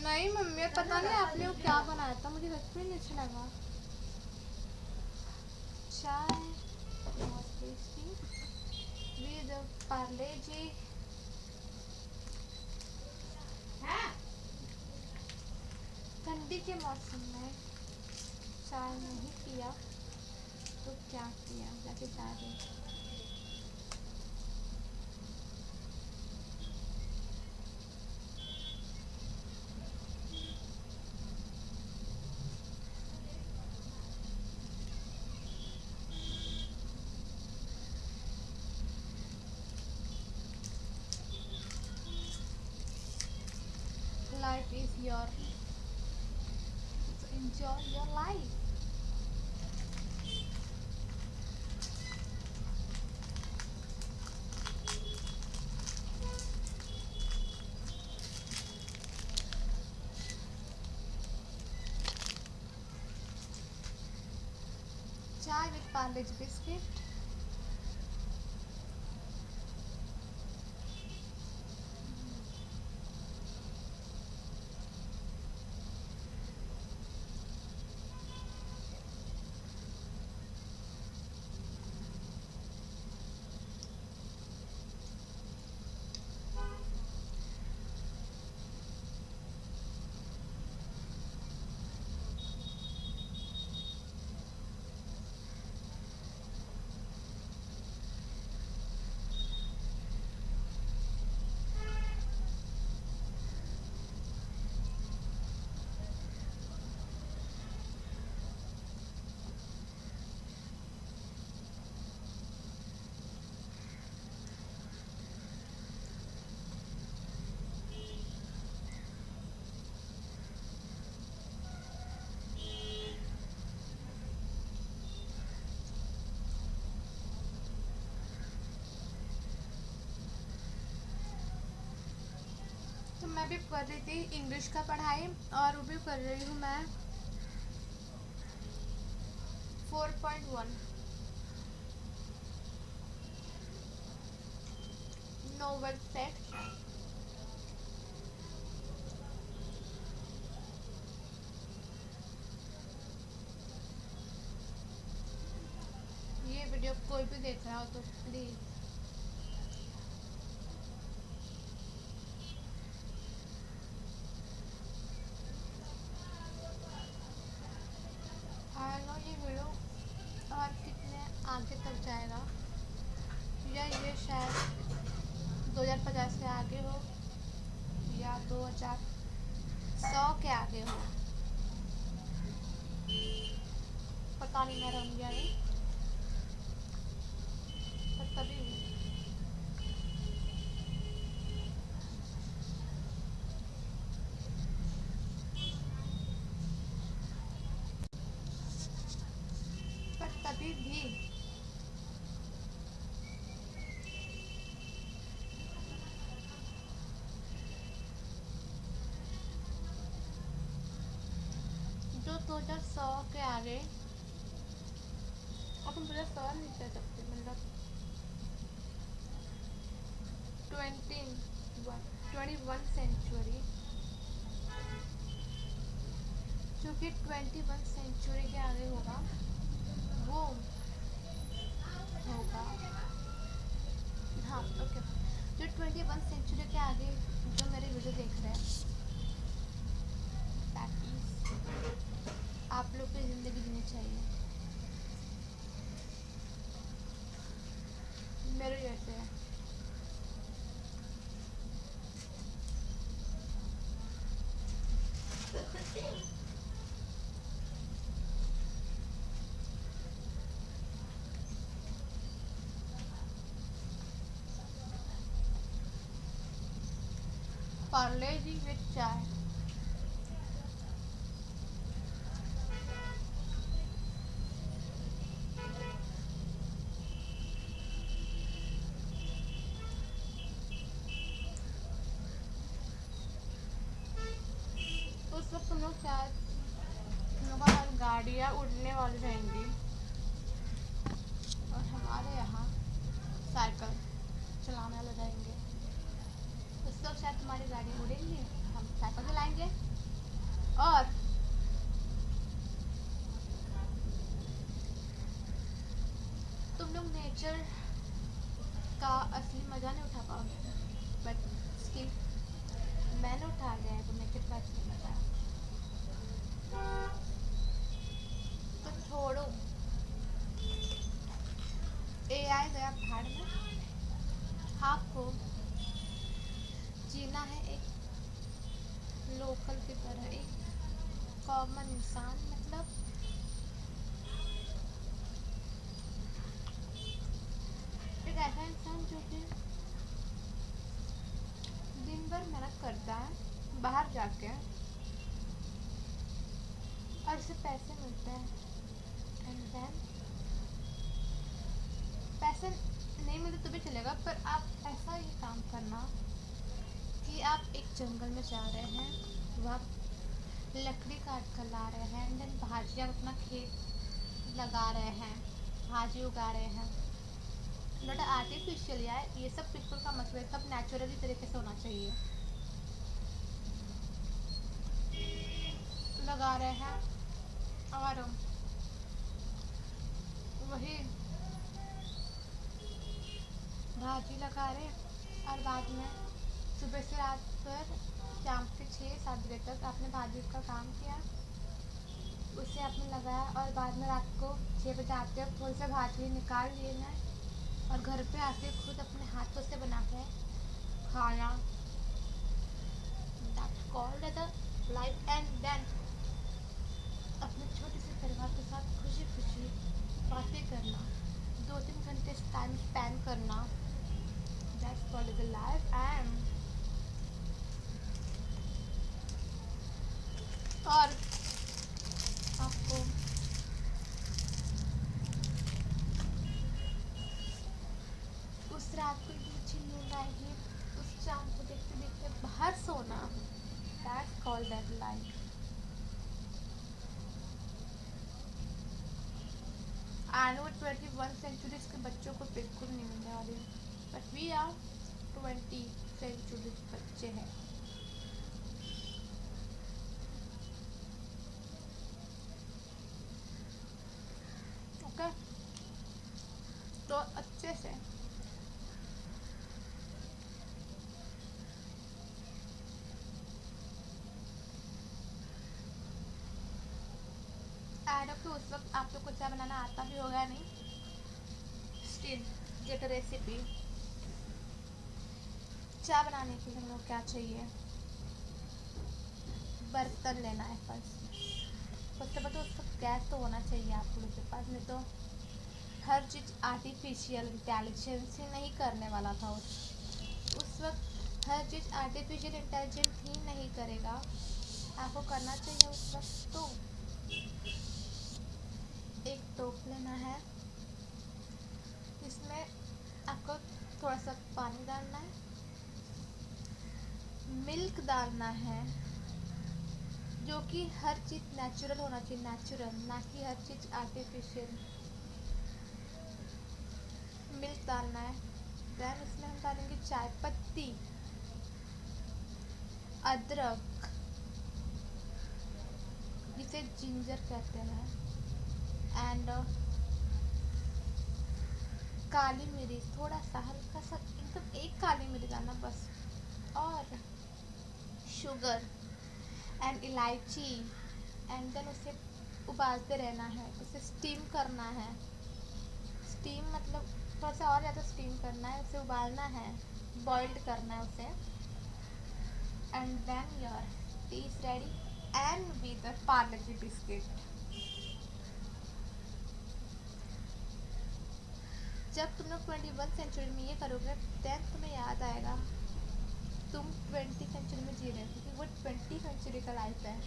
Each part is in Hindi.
नहीं मम्मी, पता नहीं आपने वो क्या बनाया था, मुझे सच में नहीं अच्छा लगा। चाय बहुत टेस्टी विद पार्ले जी। ठंडी के मौसम में चाय नहीं पिया तो क्या किया, जाके चाय दे। Life is your, so enjoy your life. Chai with Parle biscuit. तो मैं भी कर रही थी इंग्लिश का पढ़ाई, और वो भी कर रही हूँ मैं 4.1 नोवेल सेट। ये वीडियो कोई भी देख रहा हो तो प्लीज़ आई नो ये वीडियो और कितने आगे तक जाएगा, या ये शायद 2050 के आगे हो या 2100 के आगे हो, पता नहीं मैं रहूँगी या नहीं, पर तभी भी जो 2100 के आगे अपन 2100 नहीं कह सकते, मतलब 21 सेंचुरी, जो कि 21 सेंचुरी के आगे होगा वो होगा। हाँ ओके, जो 21 सेंचुरी के आगे जो मेरे वीडियो देख रहे हैं, आप लोग की ज़िंदगी जीनी चाहिए मेरे जैसे। पार्ले जी विद चाय। उस वक्त तुम लोग शायद तुम लोग का गाड़ियाँ उड़ने वाली रहेंगी और हमारे यहाँ साइकिल। चलाने वाले रहेंगे। उस वक्त शायद तुम्हारी गाड़ी उड़ेंगी, हम साइकिल चलाएंगे। और तुम लोग नेचर का असली मज़ा नहीं उठा पाओगे, बट स्टिल मैंने उठा लिया है तो नेचर का असली मज़ा। तो छोड़ो, एआई गया भाड़ में। आपको जीना है एक लोकल की तरह, एक कॉमन इंसान, मतलब एक ऐसा इंसान जो कि दिन भर मेहनत करता है बाहर जाके और उसे पैसे मिलते हैं, एंड देन पैसे नहीं मिलते तो भी चलेगा, पर आप ऐसा ही काम करना कि आप एक जंगल में जा रहे हैं, वहाँ लकड़ी काट कर ला रहे हैं, एंड देन भाजी आप अपना खेत लगा रहे हैं, भाजी उगा रहे हैं। नॉट आर्टिफिशियल यार, ये सब बिल्कुल का मतलब है, सब नेचुरली तरीके से होना चाहिए। लगा रहे हैं और वही भाजी लगा रहे हैं, और बाद में सुबह से रात पर शाम के 6-7 बजे तक आपने भाजी का काम किया, उसे आपने लगाया, और बाद में रात को 6 बजे आते वक्त थोड़ी सी भाजी निकाल लिए हैं और घर पे आके खुद अपने हाथों से बना के खाना। That's called as a life. And then अपने छोटे से परिवार के साथ खुशी खुशी बातें करना, 2-3 घंटे टाइम स्पेंड करना, that's called as a life. And और आपको उस रात को इतनी अच्छी नींद आएगी, उस चांद को देखते देखते बाहर सोना, दैट्स कॉल्ड एज लाइफ। आने वाले 21 सेंचुरीज के बच्चों को बिल्कुल नहीं मिलने वाली, बट वी आर 20 सेंचुरीज बच्चे हैं। ओके, तो अच्छे से ऐड अप, उस वक्त आप लोग को चाय बनाना आता भी होगा नहीं, स्टिल गेट अ रेसिपी। चाय बनाने के लिए हम लोग क्या चाहिए, बर्तन लेना है फर्स्ट। सबसे पहले तो उस वक्त गैस तो होना चाहिए आप लोग के पास, नहीं तो हर चीज़ आर्टिफिशियल इंटेलिजेंस ही नहीं करने वाला था उस वक्त हर चीज़ आर्टिफिशियल इंटेलिजेंट ही नहीं करेगा। आपको करना चाहिए उस वक्त तो एक टोप लेना है, इसमें आपको थोड़ा सा पानी डालना है, मिल्क डालना है, जो कि हर चीज़ नेचुरल होना चाहिए, नेचुरल, ना कि हर चीज़ आर्टिफिशियल। मिल्क डालना है, देन उसमें हम डालेंगे चाय पत्ती, अदरक जिसे जिंजर कहते हैं, एंड काली मिर्च, थोड़ा सा हल्का सा, एकदम एक काली मिर्च डालना बस, और शुगर एंड इलायची, एंड देन उसे उबालते रहना है, उसे स्टीम करना है। स्टीम मतलब थोड़ा सा और ज़्यादा स्टीम करना है, उसे उबालना है, बॉइल्ड करना है उसे, and then your tea is ready and with Parle G biscuit. जब तुम लोग 21 सेंचुरी में ये करोगे, देन तुम्हें याद आएगा तुम 20 सेंचुरी में जी रहे हो, क्योंकि वो 20 सेंचुरी का लाइफ है।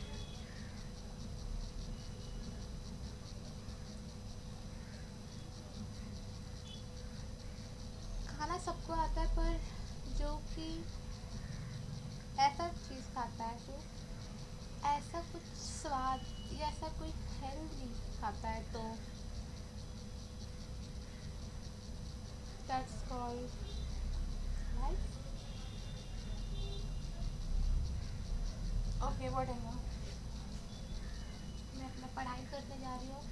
खाना सबको आता है, पर जो कि ऐसा चीज़ खाता है जो ऐसा कुछ स्वाद या ऐसा कोई हेल्दी खाता है, तो दैट्स कॉल्ड पड़ेगा। मैं अपना पढ़ाई करने जा रही हूँ,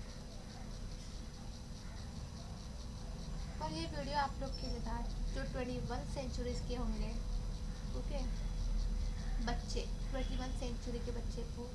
और ये वीडियो आप लोग के लिए था जो 21 सेंचुरीज के होंगे। ओके बच्चे, 21 सेंचुरी के बच्चे को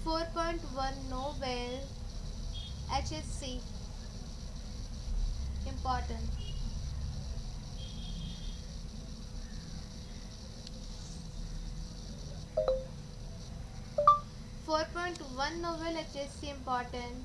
4.1 Nobel HSC important. Nobel HSC important.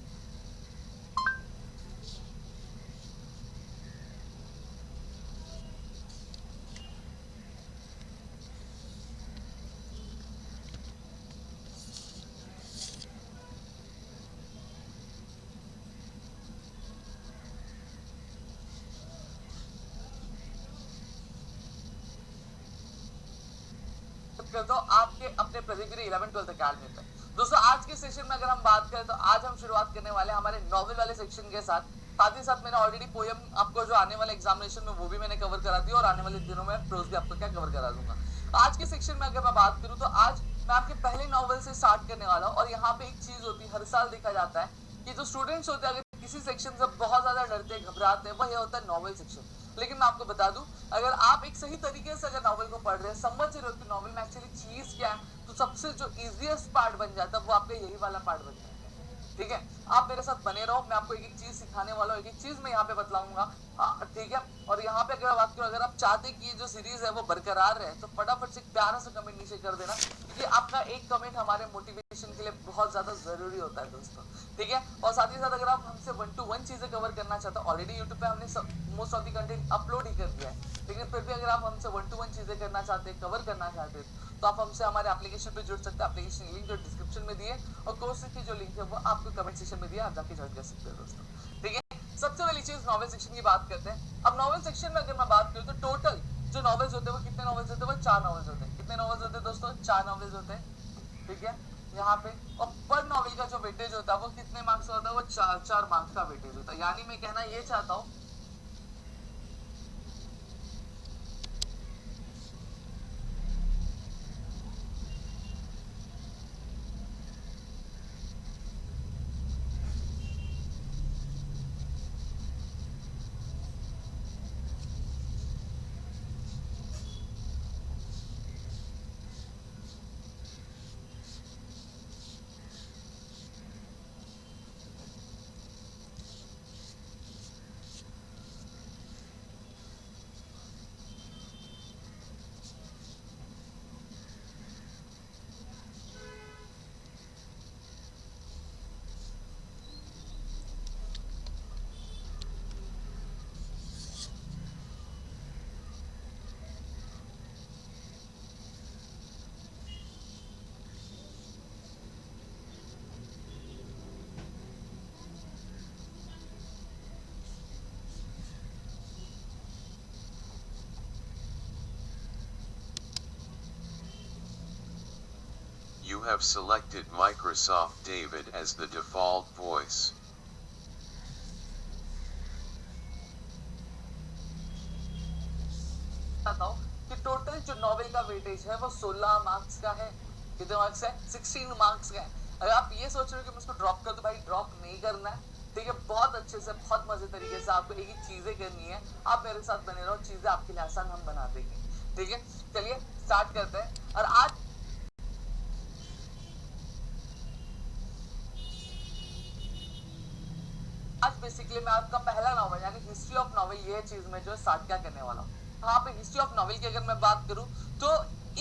करता हूँ आपके अपने प्रतिक्रिया 11-12 अकेडमी पे। दोस्तों आज के सेशन में अगर हम बात करें तो आज हम शुरुआत करने वाले हैं हमारे नॉवेल वाले सेक्शन के साथ ही साथ मैंने ऑलरेडी पोयम आपको जो आने वाले एग्जामिनेशन में वो भी मैंने कवर करा दी और आने वाले दिनों में प्रोज भी आपको क्या कवर करा दूंगा। आज के सेक्शन में अगर मैं बात करूं तो आज मैं आपके पहले नॉवेल से स्टार्ट करने वाला हूं और यहाँ पे एक चीज होती है, हर साल देखा जाता है कि जो स्टूडेंट्स होते हैं अगर किसी सेक्शन से बहुत ज्यादा डरते हैं, घबराते हैं, वह होता है नॉवेल सेक्शन। लेकिन मैं आपको बता दूं अगर आप एक सही तरीके से अगर नॉवेल को पढ़ रहे हैं, समझ रहे हो कि नॉवेल में एक्चुअली चीज क्या है, तो सबसे जो इजीएस्ट पार्ट बन जाता है वो आपका यही वाला पार्ट बन जाता है। ठीक है, आप मेरे साथ बने रहो, मैं आपको एक एक चीज सिखाने वाला हूँ, एक एक चीज मैं यहाँ पे बतलाऊंगा। ठीक है, और यहाँ पे अगर बात करूँ, अगर आप चाहते कि ये जो सीरीज है वो बरकरार रहे तो फटाफट से प्यारा सा कमेंट नीचे कर देना, क्योंकि आपका एक कमेंट हमारे मोटिवेशन के लिए बहुत ज्यादा जरूरी होता है दोस्तों। ठीक है, और साथ ही साथ अगर आप हमसे 1-to-1 चीजें कवर करना चाहते हो, ऑलरेडी यूट्यूब पे हमने most of the content upload ही कर दिया है, लेकिन फिर भी अगर आप हमसे 1-to-1 चीजें करना चाहते हैं, कवर करना चाहते हैं, तो आप हमसे हमारे एप्लीकेशन पे जुड़ सकते हैं। एप्लीकेशन लिंक जो डिस्क्रिप्शन में दिए और कोर्स की जो लिंक है वो आपको कमेंट सेक्शन में दिया, आप जाके ज्वाइन कर सकते हैं दोस्तों। ठीक है, सबसे पहली चीज नॉवेल सेक्शन की बात करते हैं। अब नॉवेल सेक्शन में अगर मैं बात करूँ तो टोटल जो नॉवेल्स होते हैं वो कितने नॉवेल्स होते हैं, वो 4 नॉवेल्स होते हैं। कितने नॉवेल्स होते हैं दोस्तों, 4 नॉवेल्स होते हैं। ठीक है, यहाँ पे और पर नॉवेल का जो वेटेज होता है वो कितने मार्क्स होता है, वो 4 मार्क्स का वेटेज होता है। यानी मैं कहना ये चाहता हूँ You have selected Microsoft David as the default voice. कि टोटल जो नॉवेल का वेटेज है वो 16 मार्क्स का है। कितने मार्क्स है, 16 मार्क्स का है। अगर आप ये सोच रहे हो कि मैं इसको ड्रॉप कर दूं, भाई ड्रॉप नहीं करना है। ठीक है, बहुत अच्छे से बहुत मजे तरीके से आपको एक एक चीजें करनी है। आप मेरे साथ बने रहो, चीजें आपके लिए आसान हम बना देंगे। ठीक है, चलिए स्टार्ट करते हैं। और आज बेसिकली मैं आपका पहला नॉवेल यानी हिस्ट्री ऑफ नॉवेल ये चीज में जो स्टार्ट क्या करने वाला हूँ। यहाँ पे हिस्ट्री ऑफ नॉवेल की अगर मैं बात करूँ तो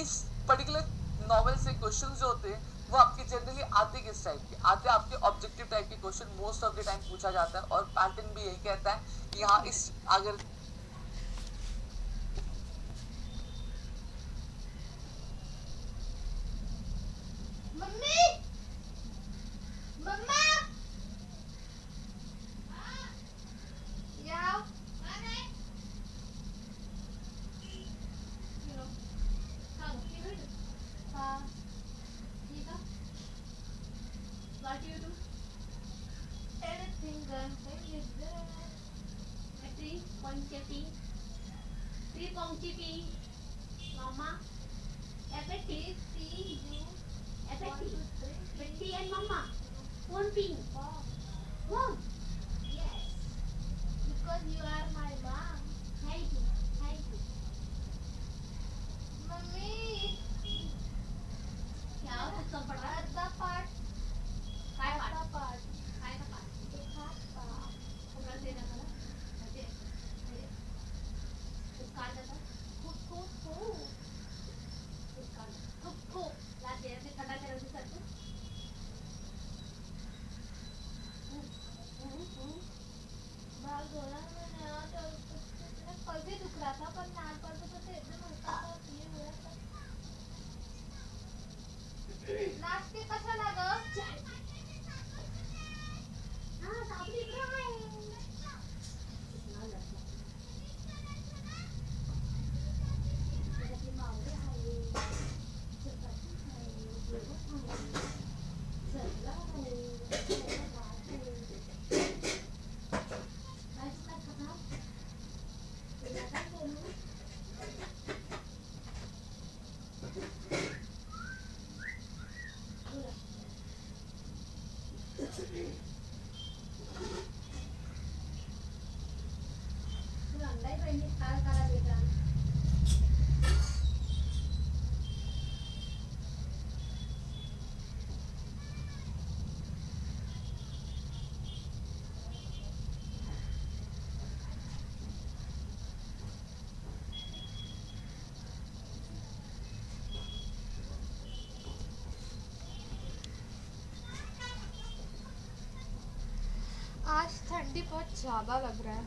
इस पर्टिकुलर नॉवेल से क्वेश्चन जो होते हैं वो आपके जनरली आते किस टाइप के आते, आपके ऑब्जेक्टिव टाइप के question most of the time पूछा जाता है, और पैटर्न भी यही कहता है कि हाँ इस अगर मम्मी मम्मा या हाँ What do you do? anything anything is there. A tree, pointy T. Tree, pointy T. Mama. Apple T C U Apple 1 T. 2 3 Betty and Mama. One pin. Wow. One. Yes. Because you are my mom. Thank you. Thank you. Mummy क्या हो कुछ कम पड़ रहा है? अर्धा पार्ट काय पाठ? अर्धा पार्ट काय का पाठ? दिखाता कोणाला देणार मला? म्हणजे खूप काढ जातात. खूप काढ. खूप. लाज आहे. ते थंडा करायला दिसतं. भाग धोना मैंने आज और कल भी दुख रहा था पर नाल पर तो एकदम हल्का सा ये हो रहा था नाचते कशाला ग हां, सावली इकडे आहे. नाल लागला. त्याची मावळे आहे. चपाती आहे. जेवण आहे. सरला आहे. सरला आहे. काय खाता? तुला काय बोलू? बोला. तू अंडाई बहिणी काय करा बेटा? आज ठंडी बहुत ज्यादा लग रहा है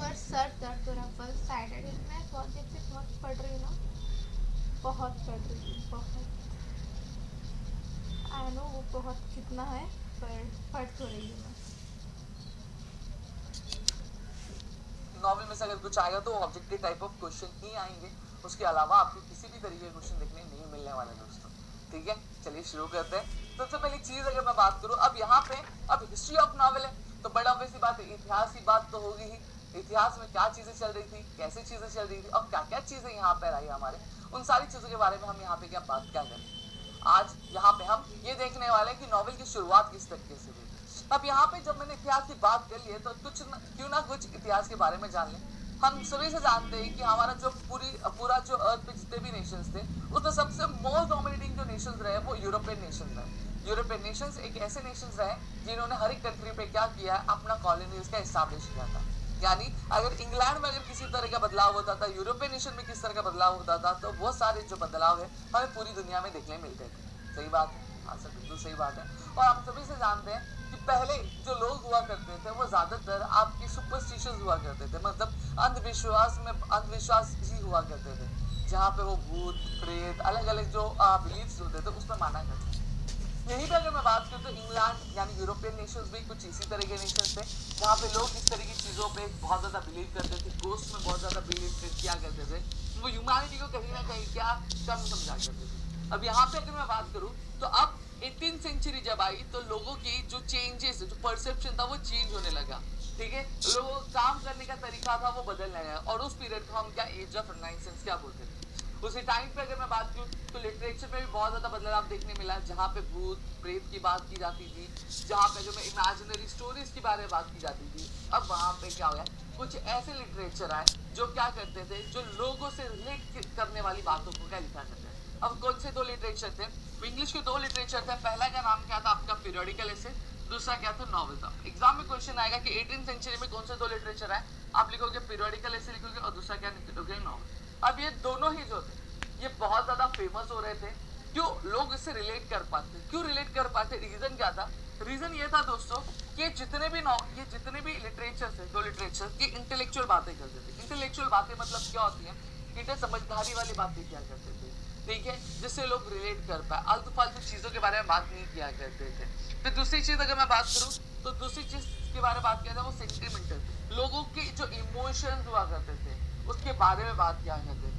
और सर दर्द हो रहा है फुल साइडेड मैं बहुत देर से बहुत पढ़ रही हूँ ना बहुत पढ़ रही हूँ बहुत आई नो वो बहुत कितना है पर पढ़ तो रही हूँ मैं नॉवल में से अगर कुछ आएगा तो ऑब्जेक्टिव टाइप ऑफ क्वेश्चन ही आएंगे, उसके अलावा आपको किसी भी तरीके के क्वेश्चन देखने नहीं मिलने वाले दोस्तों। ठीक है, चलिए शुरू करते हैं। सबसे पहली चीज अगर मैं बात करूं, अब यहाँ पे अब हिस्ट्री ऑफ नॉवल है तो बड़ा ऑब्वियस सी बात है, इतिहास की बात तो होगी ही। इतिहास में क्या चीजें चल रही थी, कैसे चीजें चल रही थी और क्या क्या चीजें यहाँ पर आई हमारे, उन सारी चीजों के बारे में हम यहाँ पे क्या बात क्या करें। आज यहाँ पे हम ये देखने वाले हैं कि नॉवल की शुरुआत किस तरीके से हुई। अब यहाँ पे जब मैंने इतिहास की बात कर ली है तो क्यों ना कुछ इतिहास के बारे में जान लें। हम सभी से जानते हैं कि हमारा जो पूरा जो अर्थ पे जितने भी नेशंस थे उसमें सबसे मोस्ट डोमिनेटिंग जो नेशंस रहे वो यूरोपियन नेशंस रहे। यूरोपियन नेशंस एक ऐसे नेशंस रहे जिन्होंने हर एक कंट्री पे क्या किया है, अपना कॉलोनीज का एस्टैब्लिश किया था। यानी अगर इंग्लैंड में अगर किसी तरह का बदलाव होता था, यूरोपियन नेशन में किस तरह का बदलाव होता था, तो वो सारे जो बदलाव है हमें पूरी दुनिया में देखने मिलते थे। सही बात है, हाँ सर बिल्कुल सही बात है। और हम सभी से जानते हैं कि पहले जो लोग हुआ करते थे वो ज्यादातर आपकी सुपरस्टिशंस हुआ करते थे, मतलब अंधविश्वास ही हुआ करते थे, जहाँ पे वो भूत प्रेत अलग अलग जो बिलीफ्स होते थे उसमें माना करते थे। यहीं पे अगर मैं बात करूँ तो इंग्लैंड यानी यूरोपियन नेशंस भी कुछ इसी तरह के नेशंस थे जहाँ पे लोग इस तरह की चीज़ों पे बहुत ज़्यादा बिलीव करते थे, गोस्ट में बहुत ज़्यादा बिलीव किया करते थे, वो ह्यूमैनिटी को कहीं ना कहीं क्या कम समझा करते थे। अब यहाँ पे अगर मैं बात करूँ तो अब 18th सेंचुरी जब आई तो लोगों की जो चेंजेस जो परसेप्शन था वो चेंज होने लगा। ठीक है, लोगों काम करने का तरीका था वो बदलने लगा और उस पीरियड को हम क्या एज ऑफ रिनाइसेंस क्या बोलते थे। उसी टाइम पे अगर मैं बात करूँ तो लिटरेचर में भी बहुत ज़्यादा बदलाव देखने मिला, जहाँ पे भूत प्रेत की बात की जाती थी, जहाँ पे जो मैं इमेजिनरी स्टोरीज के बारे में बात की जाती थी, अब वहाँ पे क्या हुआ कुछ ऐसे लिटरेचर आए जो क्या करते थे, जो लोगों से रिलेट करने वाली बातों को क्या लिखा करते हैं। अब कौन से दो लिटरेचर थे, इंग्लिश के दो लिटरेचर थे, पहला का नाम क्या था आपका पीरियोडिकल एसे, दूसरा क्या था नॉवल था। एग्जाम में क्वेश्चन आएगा कि 18th सेंचुरी में कौन से दो लिटरेचर आए, आप लिखोगे पीरियोडिकल एसे लिखोगे और दूसरा क्या लिखोगे नॉवल। अब ये दोनों ही जो थे ये बहुत ज्यादा फेमस हो रहे थे। क्यों लोग इससे रिलेट कर पाते, क्यों रिलेट कर पाते, रीजन क्या था? रीजन ये था दोस्तों कि जितने भी लिटरेचर थे, दो लिटरेचर ये इंटेलेक्चुअल बातें करते थे। इंटेलेक्चुअल बातें मतलब क्या होती है? इंटर समझदारी वाली बातें क्या करते थे, ठीक है, जिससे लोग रिलेट कर पाए, आलतू फालतू चीजों के बारे में बात नहीं किया करते थे। फिर दूसरी चीज अगर मैं बात करूं तो दूसरी चीज के बारे में बात किया था वो सेंटिमेंटल, लोगों के जो इमोशंस हुआ करते थे उसके बारे में बात किया करते थे।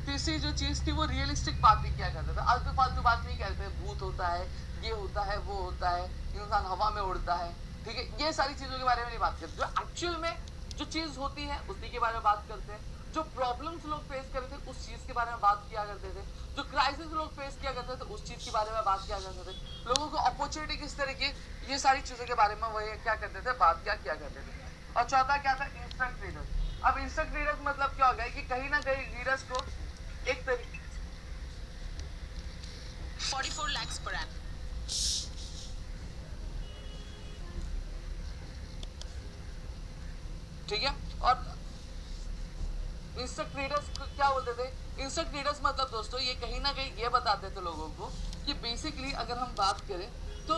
तीसरी जो चीज थी वो रियलिस्टिक बातें किया करते थे, आलतू फालतू बात नहीं करते, भूत होता है, ये होता है, वो होता है, इंसान हवा में उड़ता है, ठीक है, ये सारी चीजों के बारे में नहीं बात करते। जो एक्चुअल में जो चीज होती है उसी के बारे में बात करते हैं। जो प्रॉब्लम्स लोग फेस करते थे उस चीज के बारे में बात किया करते थे। जो क्राइसिस लोग फेस किया करते थे उस चीज के बारे में बात किया करते थे। लोगों को अपॉर्चुनिटी किस तरह की, ये सारी चीजों के बारे में वही क्या करते थे, बात क्या किया करते थे। और चौथा क्या था? Instant readers. अब इंस्टेंट रीडर्स मतलब क्या हो गया कि कहीं ना कहीं रीडर्स को एक तरीके 44 lakhs per annum. ठीक है। और इंस्टेंट रीडर्स क्या बोलते थे? इंस्टेंट रीडर्स मतलब दोस्तों ये कहीं ना कहीं ये बताते थे लोगों को कि बेसिकली अगर हम बात करें तो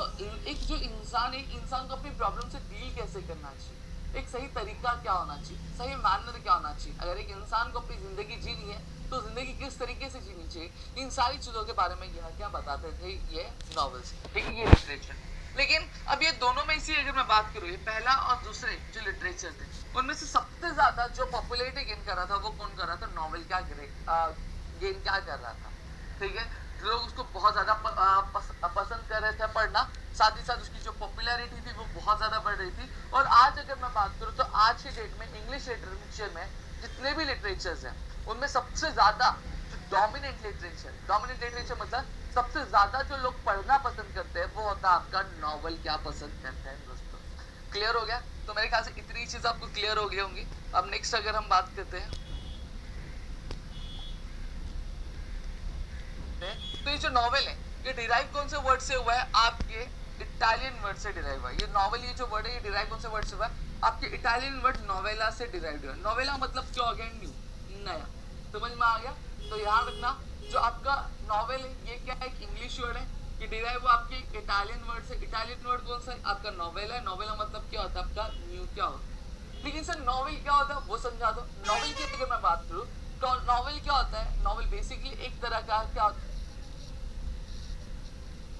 एक जो इंसान है, इंसान को अपनी प्रॉब्लम से डील कैसे करना चाहिए, एक सही तरीका क्या होना चाहिए, सही मैनर क्या होना चाहिए, अगर एक इंसान को अपनी जिंदगी जीनी है तो जिंदगी किस तरीके से जीनी चाहिए, इन सारी चीजों के बारे में यह क्या बताते थे ये नॉवेल्स, ठीक है, ये लिटरेचर। लेकिन अब ये दोनों में से अगर मैं बात करूँ, पहला और दूसरे जो लिटरेचर थे उनमें से सबसे ज्यादा जो पॉपुलैरिटी गेन कर रहा था वो कौन कर रहा था? नॉवेल क्या गेन क्या कर रहा था, ठीक है, लोग उसको बहुत ज्यादा पसंद कर रहे थे पढ़ना, साथ ही साथ उसकी जो पॉपुलैरिटी थी वो बहुत ज्यादा बढ़ रही थी। और आज अगर मैं बात करूँ तो आज के डेट में इंग्लिश लिटरेचर में जितने भी लिटरेचर्स हैं उनमें सबसे ज्यादा जो डोमिनेंट लिटरेचर मतलब सबसे ज्यादा जो लोग पढ़ना पसंद करते हैं वो होता है आपका नॉवल क्या पसंद करते हैं दोस्तों। क्लियर हो गया? तो मेरे ख्याल से इतनी चीज आपको क्लियर हो गई होंगी। अब नेक्स्ट अगर हम बात करते हैं तो ये जो नॉवेल है ये डिराइव कौन से वर्ड से हुआ है? आपके इटालियन वर्ड से डिराइव हुआ है। ये नॉवेल, ये जो वर्ड है ये डिराइव कौन से वर्ड से हुआ है? आपके इटालियन वर्ड नोवेला से डिराइव हुआ है। नोवेला मतलब क्या हो गया? न्यू, नया। समझ में आ गया? तो याद रखना जो आपका नॉवेल है ये क्या है? एक इंग्लिश वर्ड है, ये डिराइव हुआ आपके इटालियन वर्ड से। इटालियन वर्ड कौन सा है? आपका नोवेला है। नोवेला मतलब क्या होता है? आपका न्यू क्या होता है। लेकिन सर नॉवेल क्या होता है वो समझा दो। नॉवेल की अगर मैं बात करूँ तो नॉवेल क्या होता है? नॉवेल बेसिकली एक तरह का क्या होता है?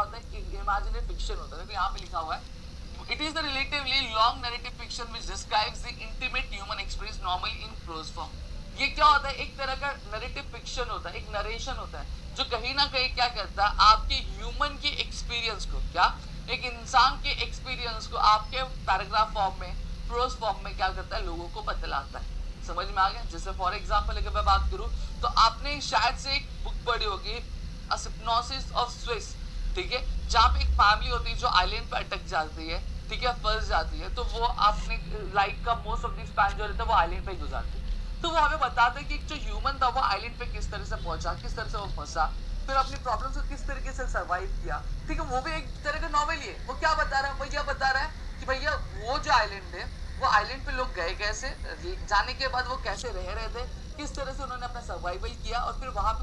इमेजिनरी फिक्शन होता है। देखो यहाँ पे लिखा हुआ है It is the relatively long narrative fiction which describes the intimate human experience normally in prose form. ये क्या होता है? एक तरह का नरेटिव फिक्शन होता है, एक नरेशन होता है जो कहीं ना कहीं क्या करता है आपके ह्यूमन के एक्सपीरियंस को, क्या एक इंसान के एक्सपीरियंस को आपके पैराग्राफ फॉर्म में, प्रोज फॉर्म में क्या करता है? लोगों को बतलाता है। समझ में आ गया? जैसे फॉर एग्जाम्पल अगर मैं बात करूँ तो आपने शायद से एक बुक पढ़ी होगी अ सिप्नोसिस ऑफ स्विस, ठीक है, जहाँ पे एक फैमिली होती है जो आइलैंड पे अटक जाती है, ठीक है, फंस जाती है, तो वो अपने लाइफ का मोस्ट ऑफ द स्पैन जो रहता है वो आइलैंड पे गुजारती है। तो वो हमें बताते हैं कि जो ह्यूमन था वो आइलैंड पे किस तरह से पहुंचा, किस तरह से वो फंसा, फिर अपनी प्रॉब्लम्स को किस तरीके से सर्वाइव किया, ठीक है, वो भी एक तरह का नॉवेल ही है। वो क्या बता रहा है? वो यह बता रहा है कि भैया वो जो आइलैंड है वो आइलैंड पे लोग गए कैसे, जाने के बाद वो कैसे रह रहे थे, किस तरह से उन्होंने अपना सर्वाइवल किया, और फिर वहां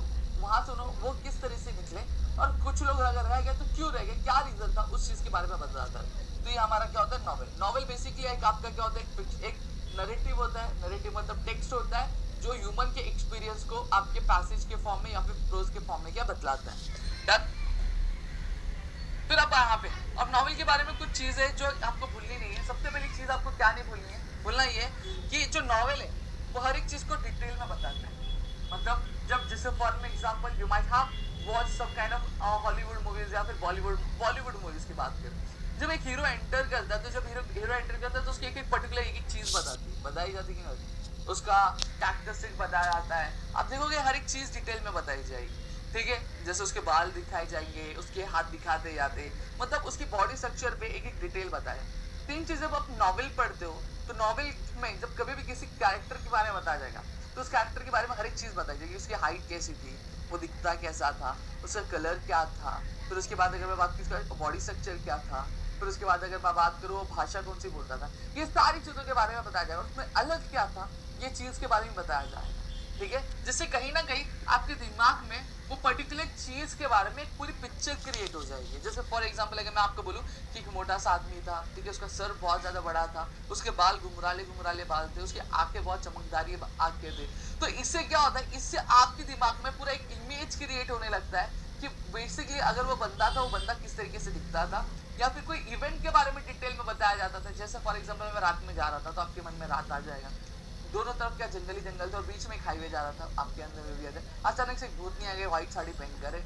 से उन्होंने वो किस तरह से निकले, और कुछ लोग अगर रह गए तो क्यों रह गए, क्या रीजन था, उस चीज के बारे में बताता है। तो ये हमारा क्या होता है? नॉवेल। नॉवेल बेसिकली एक आपका क्या होता है? एक नरेटिव होता है। नरेटिव मतलब टेक्स्ट होता है जो ह्यूमन के एक्सपीरियंस को आपके पैसेज के फॉर्म में या फिर प्रोज के फॉर्म में क्या बतलाता है। फिर अब यहाँ पे अब नॉवेल के बारे में कुछ चीज है जो आपको भूलनी नहीं है। सबसे पहली चीज आपको क्या नहीं भूलनी है? भूलना ये कि जो नॉवेल है वो हर एक चीज को डिटेल में बताता है। मतलब जब जैसे for example you might have watch some kind of Hollywood movies या फिर बॉलीवुड मूवीज की बात करें, जब एक हीरो एंटर करता है तो जब हीरो एंटर करता है तो उसकी एक पर्टिकुलर एक चीज बताई जाती है, उसका कैरेक्टरिस्टिक बताया जाता है। आप देखोगे हर एक चीज डिटेल में बताई जाएगी, ठीक है, जैसे उसके बाल दिखाए जाएंगे, उसके हाथ दिखाते जाते, मतलब उसकी बॉडी स्ट्रक्चर पे एक एक डिटेल बताए। तीन चीजें जब आप नॉवेल पढ़ते हो तो नॉवेल में जब कभी भी किसी कैरेक्टर के बारे में बताया जाएगा तो उस कैरेक्टर के बारे में हर एक चीज बताई जाएगी। उसकी हाइट कैसी थी, वो दिखता कैसा था, उसका कलर क्या था, फिर उसके बाद अगर मैं बात करूँ उसका बॉडी स्ट्रक्चर क्या था, फिर उसके बाद अगर मैं बात करूँ वो भाषा कौन सी बोलता था, ये सारी चीजों के बारे में बताया जाएगा। उसमें अलग क्या था ये चीज के बारे में बताया जाएगा। ठीक है, जिससे कहीं ना कहीं आपके दिमाग में वो पर्टिकुलर चीज के बारे में एक पूरी पिक्चर क्रिएट हो जाएगी। जैसे फॉर एग्जांपल अगर मैं आपको बोलूं कि एक मोटा सा आदमी था, ठीक है, उसका सर बहुत ज्यादा बड़ा था, उसके बाल घुंघराले बाल थे, उसकी आंखें बहुत चमकदारी आंखें थे, तो इससे क्या होता है, इससे आपके दिमाग में पूरा एक इमेज क्रिएट होने लगता है कि बेसिकली अगर वो बंदा था, वो बंदा किस तरीके से दिखता था, या फिर कोई इवेंट के बारे में डिटेल में बताया जाता था। जैसे फॉर एग्जांपल मैं रात में जा रहा था, तो आपके मन में रात आ जाएगा, दोनों तरफ क्या जंगल ही जंगल थे और बीच में एक हाईवे जा रहा था, आपके अंदर में भी आ जाए, अचानक से एक भूतनी आ गई व्हाइट साड़ी पहनकर,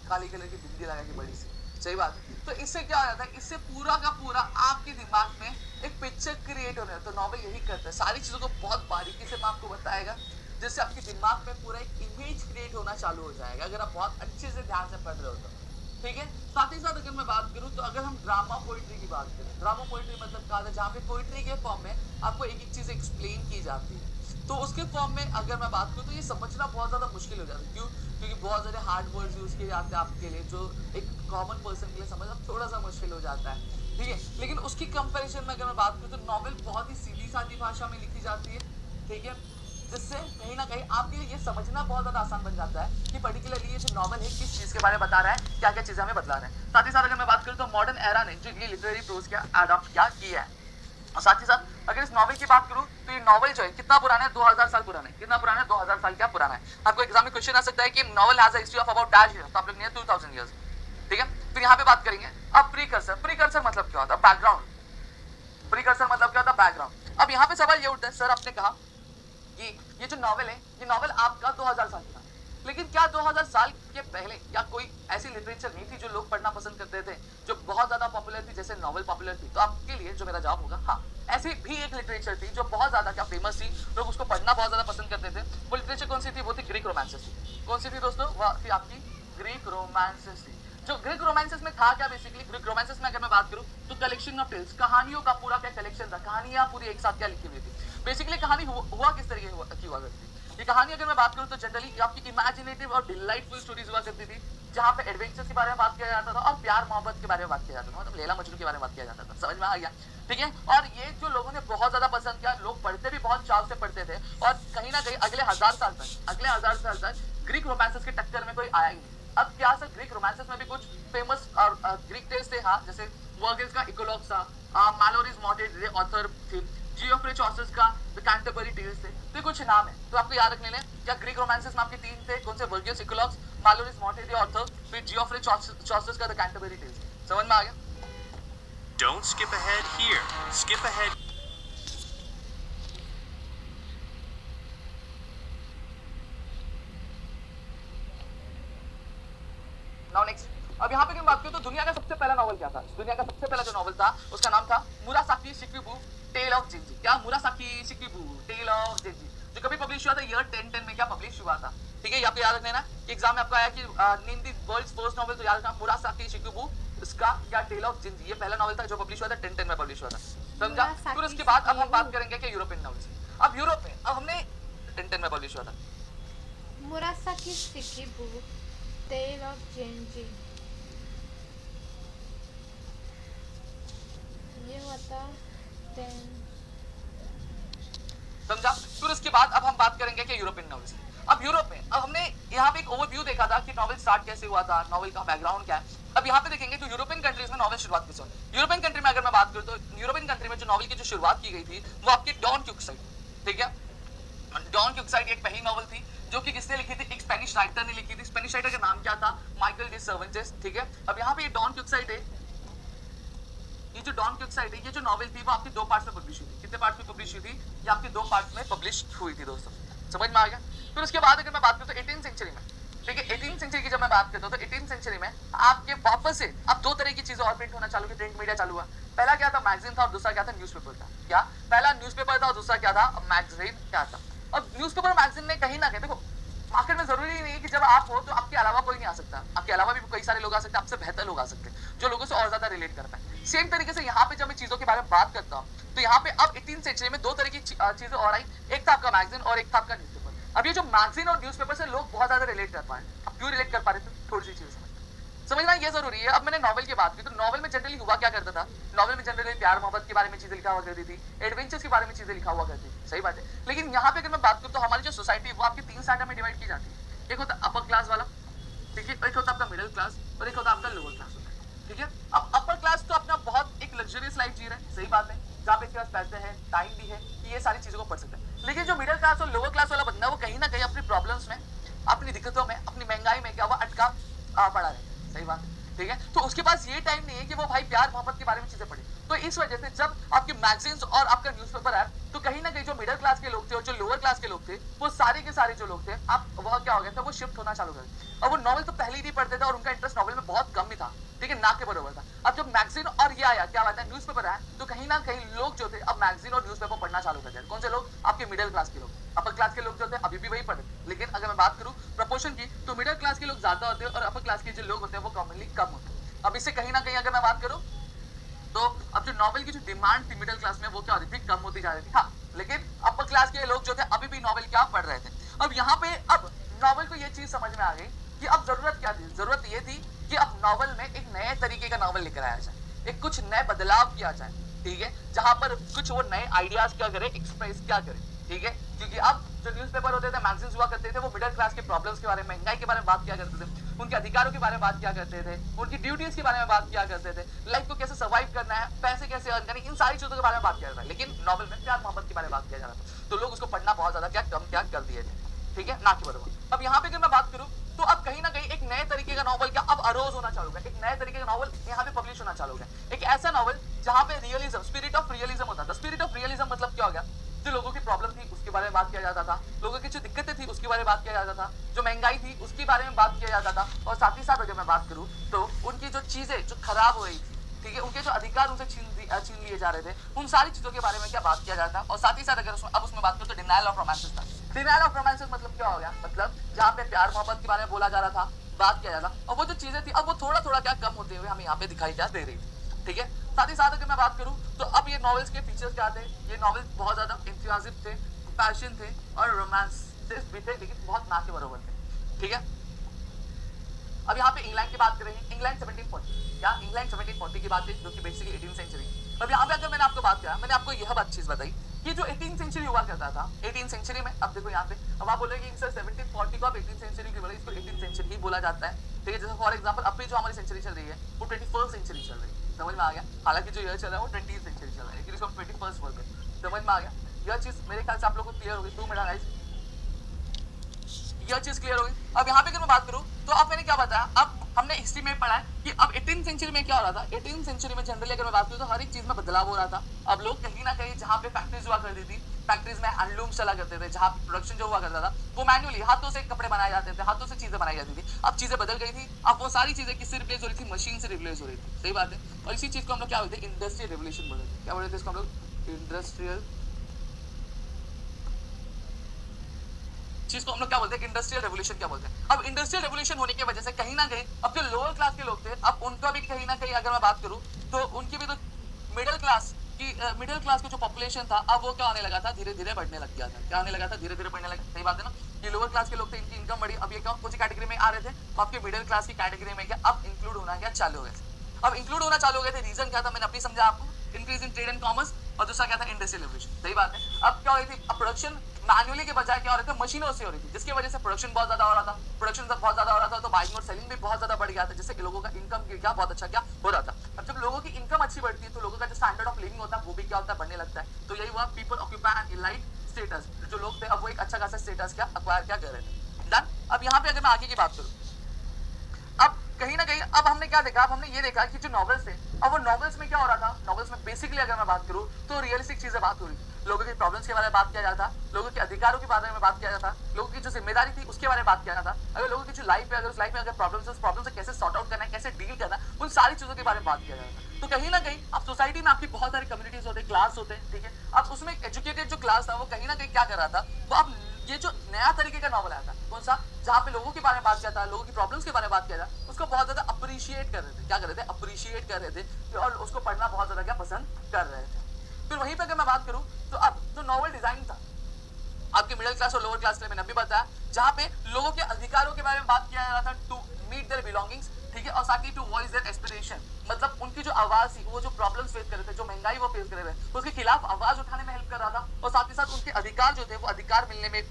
काली कलर की बिंदी लगा के बड़ी सी, सही बात है। तो इससे क्या हो जाता है, इससे पूरा का पूरा आपके दिमाग में एक पिक्चर क्रिएट होने लगता है। तो नॉवेल यही करता है, सारी चीजों को बहुत बारीकी से मैं आपको बताएगा, जिससे आपके दिमाग में पूरा एक इमेज क्रिएट होना चालू हो जाएगा, अगर आप बहुत अच्छे से ध्यान से पढ़ रहे हो तो, ठीक है। साथ ही साथ अगर मैं बात करूं तो अगर हम ड्रामा पोइट्री की बात करें, ड्रामा पोइट्री मतलब क्या है, जहाँ पे पोइट्री के फॉर्म में आपको एक एक चीज एक्सप्लेन की जाती है, तो उसके फॉर्म में अगर मैं बात करूं तो ये समझना बहुत ज्यादा मुश्किल हो जाता है। क्यों? क्योंकि बहुत सारे हार्ड वर्ड्स यूज किए जाते हैं आपके लिए, जो एक कॉमन पर्सन के लिए समझना थोड़ा सा मुश्किल हो जाता है, ठीक है। लेकिन उसकी कंपैरिजन में अगर मैं बात करूं तो नॉवेल बहुत ही सीधी सादी भाषा में लिखी जाती है, ठीक है, जिससे कहीं ना कहीं आपके लिए ये समझना बहुत ज्यादा आसान बन जाता है कि पर्टिकुलरली ये जो नॉवल है किस चीज के बारे में बता रहा है, क्या क्या चीजें हमें बतला रहा है। साथ ही साथ अगर मैं बात करूं तो मॉडर्न एरा ने जो ये लिटरेरी प्रोज क्या अडॉप्ट क्या किया है, और साथ ही साथ अगर इस नॉवल की बात करूं तो ये नॉवल जो है कितना पुराना है, 2000 साल पुराना है। कितना पुराना है? 2000 साल क्या पुराना है। आपको एग्जाम में क्वेश्चन आ सकता है कि novel has a history of about dash years, तो आप लोग नहीं 2000 ईयर्स, ठीक है। फिर यहाँ पे बात करेंगे अब प्रीकर्सर। प्रीकर्सर मतलब क्या होता है? बैकग्राउंड। प्रीकर्सर मतलब क्या होता है? बैकग्राउंड। अब यहाँ पे सवाल ये उठता है, सर आपने कहा कि ये जो नॉवल है, ये नॉवल आपका 2000 साल का, लेकिन क्या 2000 साल के पहले या कोई ऐसी लिटरेचर नहीं थी जो लोग पढ़ना पसंद करते थे, जो बहुत ज्यादा पॉपुलर थी, जैसे नॉवल पॉपुलर थी? तो आपके लिए जो मेरा जवाब होगा, हाँ, ऐसी भी एक लिटरेचर थी जो बहुत ज्यादा क्या फेमस थी, लोग उसको पढ़ना बहुत ज्यादा पसंद करते थे। वो लिटरेचर कौन सी थी? वो थी ग्रीक रोमांसेस थी। कौन सी थी दोस्तों? वह थी आपकी ग्रीक रोमांसेस थी। जो ग्रीक रोमांसेस में था क्या, बेसिकली ग्रीक रोमांसेस में अगर मैं बात करूं तो कलेक्शन ऑफ टेल्स, कहानियों का पूरा क्या कलेक्शन था, कहानियां पूरी एक साथ क्या लिखी हुई थी। बेसिकली कहानी हुआ किस तरीके की हुआ करती थी? ये कहानी अगर मैं बात करूं तो जनरली आपकी इमेजिनेटिव और डिलाइटफुल स्टोरीज हुआ करती थी, जहां पे एडवेंचर्स के बारे में बात किया जाता था और प्यार मोहब्बत के बारे में बात किया जाता था, मतलब लैला मजनू के बारे में बात किया जाता था। समझ में आ गया? ठीक है। और ये जो लोगों ने बहुत ज्यादा पसंद किया, लोग पढ़ते भी बहुत चाव से पढ़ते थे, और कहीं ना कहीं अगले 1000 साल तक ग्रीक रोमांसेस के टक्कर में कोई आया ही नहीं। अब क्या सर, ग्रीक रोमांसेस में भी कुछ फेमस और ग्रीक टेल्स थे, हाँ, जैसे वर्जिल्स का इकोलॉग्स था, मैलोरीज मॉर्टेड ऑथर थे, जियोफ्रे चॉसर्स का द कैंटरबरी टेल्स थे। तो कुछ नाम है, तो आपको याद रखने लें। क्या ग्रीक रोमांसेस में आपके 3 थे? कौन से? वर्जिल्स इकोलॉग्स, मैलोरीज मॉर्टेड ऑथर, फिर जियोफ्रे चॉसर्स का द कैंटरबरी टेल्स। समझ में आ गया? Don't skip ahead here. Skip ahead. Now next, अब यहाँ पे अगर बात करूं तो दुनिया का सबसे पहला नॉवल क्या था? दुनिया का सबसे पहला जो नॉवल था उसका नाम था मुरासाकी शिकिबु टेल ऑफ जिंजी। क्या? मुरासाकी शिकिबु टेल ऑफ जिंजी, जो कभी पब्लिश हुआ था ईयर 1010 में, क्या पब्लिश हुआ था, ठीक है। आपको याद रखना है कि एग्जाम में आपको आया कि name the world's first novel, तो याद रखना मुरासाकी शिकिबु, इसका क्या टेल ऑफ जिंजी, ये पहला नॉवल था जो पब्लिश हुआ था 1010 में पब्लिश हुआ था। समझा? फिर उसके बाद अब हम बात करेंगे कि यूरोपियन नॉवेल्स। अब यूरोप में अब हमने 1010 में पब्लिश हुआ था मुरासाकी शिकिबु टेल ऑफ जिंजी, ये हुआ था 10। समझा? फिर उसके बाद अब हम बात करेंगे कि यूरोपियन नॉवेल्स। अब यूरोप में अब हमने यहाँ पे एक ओवरव्यू देखा था कि नॉवेल स्टार्ट कैसे हुआ था, नॉवेल का बैकग्राउंड क्या है। अब यहाँ पे देखेंगे तो यूरोपियन कंट्रीज में नॉवेल शुरुआत कैसे हुई। यूरोपियन कंट्री में अगर मैं बात करूँ तो यूरोपियन कंट्री में जो नॉवेल की जो शुरुआत की गई थी वो आपकी डॉन क्यूक्साइड, ठीक है। डॉन क्यूक्साइड एक पहली नॉवेल थी जो कि किसने लिखी थी? एक स्पेनिश राइटर ने लिखी थी। स्पेनिश राइटर का नाम क्या था? माइकल डी सर्वेंटेस, ठीक है। अब यहाँ पे ये डॉन क्यूक्साइड है, ये जो डॉन क्यूक्साइड है, ये जो नॉवेल थी वो आपकी 2 पार्ट्स में पब्लिश हुई थी। कितने पार्ट्स में पब्लिश हुई थी? ये आपकी 2 पार्ट्स में पब्लिश हुई थी दोस्तों। समझ में आ गया? फिर उसके बाद अगर मैं बात करूं तो 18th सेंचुरी में, ठीक है, 18th सेंचुरी की जब मैं बात करता हूं तो 18th सेंचुरी में आपके वापस से अब 2 तरह की चीजें और प्रिंट होना चालू की, प्रिंट मीडिया चालू हुआ। पहला क्या था? मैगजीन था, और दूसरा क्या था? न्यूज़पेपर था। क्या? पहला न्यूज़पेपर था और दूसरा क्या था? मैगजीन क्या था। अब न्यूज़पेपर मैगजीन ने कहीं ना कहीं, देखो मार्केट में जरूरी नहीं है कि जब आप हो तो आपके अलावा कोई नहीं आ सकता, आपके अलावा भी कई सारे लोग आ सकते हैं, आपसे बेहतर लोग आ सकते हैं जो लोगों से और ज्यादा रिलेट कर पाए। सेम तरीके से यहाँ पे जब मैं चीजों के बारे में बात करता हूँ तो यहाँ पे अब 18th सेंचुरी में 2 तरह की चीजें और आई, एक था आपका मैगजीन और एक था आपका न्यूज़पेपर। अब ये जो मैगजीन और न्यूज़पेपर से लोग बहुत ज्यादा रिलेट कर पाए। अब क्यों रिलेट कर पा रहे थे? थोड़ी सी चीजें समझना ये जरूरी है। अब मैंने नॉवेल की बात की तो नॉवेल में जनरली हुआ क्या करता था, नॉवेल में जनरली प्यार मोहब्बत के बारे में चीजें लिखा हुआ करती थी, एडवेंचर्स के बारे में चीजें लिखा हुआ करती थी, सही बात है। लेकिन यहाँ पे अगर मैं बात करूँ तो हमारी जो सोसाइटी है वो आपकी 3 स्टैंडर्ड में डिवाइड की जाती है। एक होता है अपर क्लास वाला, ठीक है, एक होता है आपका मिडिल क्लास और एक होता है आपका लोअर क्लास होता है, ठीक है। अब अपर क्लास तो अपना बहुत एक लग्जरियस लाइफ जी रहा है, सही बात है, जहाँ पे इसके पास पैसे हैं, टाइम भी है कि ये सारी चीजों को पढ़ सकता है। लेकिन जो मिडिल क्लास और लोअर क्लास वाला बंदा है वो कहीं ना कहीं अपनी प्रॉब्लम्स में, अपनी दिक्कतों में, अपनी महंगाई में क्या हुआ अटका पड़ा है, सही बात है, ठीक है। तो उसके पास ये टाइम नहीं है कि वो भाई प्यार मोहब्बत के बारे में चीजें पढ़े। तो इस वजह से जब आपके मैगजीन्स और आपका न्यूज़पेपर आया तो कहीं ना कहीं जो मिडिल क्लास के लोग थे और जो लोअर क्लास के लोग थे वो सारे के सारे जो लोग थे आप वह क्या हो गया था, वो शिफ्ट होना चालू कर गए। और वो नॉवल तो पहले ही नहीं पढ़ते थे और उनका इंटरेस्ट नॉवल में बहुत कम ही था, ठीक है, ना के बराबर था। अब जब मैगजीन और ये आया, क्या बात है, न्यूज़पेपर आया, तो कहीं ना कहीं लोग जो थे अब मैगजीन और न्यूज़पेपर पढ़ना चालू कर दिया। कौन से लोग? आपके मिडिल क्लास के लोग। अपर क्लास के लोग जो थे अभी भी वही पढ़ते, लेकिन अगर मैं बात करूं प्रपोर्शन की तो मिडिल क्लास के लोग ज्यादा होते हैं और अपर क्लास के जो लोग होते हैं वो कॉमनली कम होते हैं। अब इससे कहीं ना कहीं अगर मैं बात करूं तो अब जो नॉवेल की जो डिमांड थी मिडिल क्लास में वो क्या होती थी, कम होती जा रही थी। हाँ, लेकिन अपर क्लास के लोग जो थे अभी भी नॉवेल क्या पढ़ रहे थे। अब यहाँ पे अब नॉवेल को ये चीज समझ में आ गई कि अब जरूरत क्या थी, जरूरत ये थी कि अब नॉवेल में एक नए तरीके का नॉवेल लेकर आया जाए, एक कुछ नए बदलाव किया जाए, ठीक है, जहां पर कुछ वो नए आइडियाज क्या करे, एक्सप्रेस क्या करे, ठीक है। क्योंकि अब जो न्यूज़पेपर होते थे, मैगजीन्स हुआ करते थे, वो मिडिल क्लास के प्रॉब्लम्स के बारे में, महंगाई के बारे में बात किया करते थे, उनके अधिकारों के बारे में बात किया करते थे, उनकी ड्यूटीज के बारे में बात किया करते थे, लाइफ को कैसे सर्वाइव करना है, पैसे कैसे अर्न करने, इन सारी चीजों के बारे में बात किया जाता है। लेकिन नॉवेल में प्यार मोहब्बत के बारे में बात किया जा रहा था, तो लोग उसको पढ़ना बहुत ज्यादा क्या कम क्या कर दिए थे, ठीक है, ना कि बराबर। अब यहाँ पे अगर मैं बात करूँ तो अब कहीं ना कहीं एक नए तरीके का नॉवल क्या अब अरोज होना चालू है, एक नए तरीके का नॉवल यहाँ पे पब्लिश होना चालू है, एक ऐसा नॉवल जहाँ पे रियलिज्म, स्पिरिट ऑफ रियलिज्म होता था। स्पिरिट ऑफ रियलिज्म मतलब क्या हो गया, जो लोगों की प्रॉब्लम थी उसके बारे में बात किया जाता था, लोगों की जो दिक्कतें थी उसके बारे में बात किया जाता था, जो महंगाई थी उसके बारे में बात किया जाता था, और साथ ही साथ अगर मैं बात करूँ तो उनकी जो चीजें जो खराब हो रही थी, ठीक है, उनके जो अधिकार उनसे छीन लिए जा रहे थे, उन सारी चीजों के बारे में क्या बात किया जाता। और साथ ही साथ अगर अब उसमें बात करूँ तो डिनायल ऑफ रोमांसेस था। डिनायल ऑफ रोमांसेस मतलब क्या हो गया, मतलब जहाँ पे प्यार मोहब्बत के बारे में बोला जा रहा था, बात किया जा रहा, और वो जो चीजें थी अब वो थोड़ा थोड़ा क्या कम होते हुए हमें यहाँ पे दिखाई क्या दे रही थी, ठीक है। साथ ही साथ अगर मैं बात करूँ तो अब ये नॉवेल्स के फीचर्स क्या थे, ये नॉवेल्स बहुत ज्यादा इंथुसियाज्म थे, पैशन थे और रोमांस भी थे, लेकिन बहुत ना के बराबर थे, ठीक है। अब यहाँ पे इंग्लैंड की बात कर रहे हैं, इंग्लैंड 1740, क्या इंग्लैंड 1740 की बात है, जो कि बेसिकली 18th सेंचुरी। अब यहाँ पे अगर मैंने आपको बात किया, मैंने आपको यह बात चीज बताई कि जो 18th सेंचुरी हुआ करता था, 18th सेंचुरी में, अब देखो यहाँ पे, अब आप बोलेंगे सर 1740 को आप 18th सेंचुरी क्यों बोले, इसको 18th सेंचुरी ही बोला जाता है, ठीक है। जैसे फॉर एग्जाम्पल अब भी जो हमारी सेंचुरी चल रही है वो 21st सेंचुरी चल रही है, समझ में आ गया। हालांकि जो ईयर चल रहा है वो 20th सेंचुरी चल रहा है, लेकिन इसको हम 21st बोलते हैं, समझ में आ गया। यह चीज मेरे ख्याल से आप लोगों को क्लियर होगी, 2 मिनट गाइस, यह चीज क्लियर होगी। अब यहाँ पे अगर मैं बात करूँ तो अब मैंने क्या बताया, अब हमने हिस्ट्री में पढ़ा है कि अब 18th सेंचुरी में क्या हो रहा था, 18th सेंचुरी में जनरली अगर मैं बात करूँ तो हर एक चीज में बदलाव हो रहा था। अब लोग कहीं ना कहीं जहाँ पे फैक्ट्रीज हुआ करती थी, फैक्ट्रीज में हैंडलूम्स चला करते थे, जहाँ प्रोडक्शन जो हुआ करता था वो मैन्युअली हाथों से कपड़े बनाए जाते थे, हाथों से चीजें बनाई जाती थी। अब चीजें बदल गई थी, अब वो सारी चीजें किससे रिप्लेस हो रही थी, मशीन से रिप्लेस हो रही थी, सही बात है। और इसी चीज को हम लोग क्या बोलते हैं, इंडस्ट्रियल रेवोल्यूशन बोलते हैं। क्या बोलते हैं इसको हम लोग, इंडस्ट्रियल चीज को हम लोग क्या बोलते हैं, इंडस्ट्रियल रेवोल्यूशन क्या बोलते हैं। अब इंडस्ट्रियल रेवोल्यूशन होने की वजह से कहीं ना कहीं अब जो लोअर क्लास के लोग थे अब उनका भी कहीं ना कहीं अगर मैं बात करूं तो उनकी भी तो मिडिल क्लास का जो पॉपुलेशन था अब वो क्या होने लगा था, धीरे धीरे बढ़ने लग गया था। क्या होने लगा था, धीरे धीरे बढ़ने लगा, सही बात है ना। ये लोअर क्लास के लोग थे, इनकी इनकम बढ़ी, अब ये कौन सी कैटेगरी में आ रहे थे, तो आपके मिडिल क्लास की कैटेगरी में क्या अब इंक्लूड होना क्या चालू हो गए। अब इंक्लूड होना चालू हो गए थे, रीजन क्या था मैंने अभी समझा आपको, increase in trade and commerce, और दूसरा क्या था, इंडस्ट्रियल रेवोल्यूशन, सही बात है। अब क्या हो रही थी, अब प्रोडक्शन मैन्युअली के बजाय क्या हो रहा था, मशीनों से हो रही थी, जिसकी वजह से प्रोडक्शन बहुत ज्यादा हो रहा था, प्रोडक्शन बहुत ज्यादा हो रहा था तो बाइंग और सेलिंग भी बहुत ज्यादा बढ़ गया था, जिससे लोगों का इनकम क्या बहुत अच्छा क्या हो रहा था। अब जब लोगों की इनकम अच्छी बढ़ती है तो लोगों का जो स्टैंडर्ड ऑफ लिविंग होता है वो भी क्या होता है, बढ़ने लगता है। तो यही हुआ, people occupy an elite status, जो लोग थे अब वो एक अच्छा खासा स्टेटस क्या अक्वायर क्या कर रहे थे। डन। अब यहाँ पे अगर मैं आगे की बात करूँ, अब कहीं ना कहीं अब हमने क्या देखा, अब हमने ये देखा कि जो नॉवेल्स थे अब वो नॉवेल्स में क्या हो रहा था, नॉवेल्स में बेसिकली अगर मैं बात करूँ तो रियलिस्टिक चीजें बात हो रही थी, लोगों की प्रॉब्लम्स के बारे में बात किया जाता, लोगों के अधिकारों के बारे में बात किया जाता, लोगों की जो जिम्मेदारी थी उसके बारे में बात किया जाता, अगर लोगों की जो लाइफ है, अगर उस लाइफ में अगर प्रॉब्लम से कैसे सॉर्ट आउट करना है, कैसे डील करना है, उन सारी चीजों के बारे में बात किया जाता। तो कहीं ना कहीं अब सोसाइटी में आपकी बहुत सारी कम्युनिटीज होते हैं, क्लास होते हैं, ठीक है। अब उसमें एजुकेटेड जो क्लास था वो कहीं ना कहीं क्या कर रहा था, वो अब ये जो नया तरीके का नॉवल आया था, कौन सा, जहाँ पे लोगों के बारे में बात किया था, लोगों की प्रॉब्लम्स के बारे में बात किया था, उसको बहुत ज्यादा अप्रिशिएट कर रहे थे, क्या कर रहे थे, अप्रिशिएट कर रहे थे, और उसको पढ़ना बहुत ज्यादा क्या पसंद कर रहे थे। फिर वहीं पे अगर मैं बात करूं तो अब जो नॉवल डिजाइन था आपके मिडिल क्लास और लोअर क्लास के लिए मैंने अभी बताया, जहाँ पे लोगों के अधिकारों के बारे में बात किया जा रहा था, टू मीट देयर बिलोंगिंग्स, ठीक ठीक है, और साथ ही टू वॉइस देयर एस्पिरेशन, मतलब उनकी जो आवाज थी, वो जो प्रॉब्लम्स फेस कर रहे थे, जो महंगाई वो फेस कर रहे थे, उसके खिलाफ आवाज उठाने में हेल्प कर रहा था, और साथ ही साथ उनके अधिकार जो थे वो अधिकार मिलने में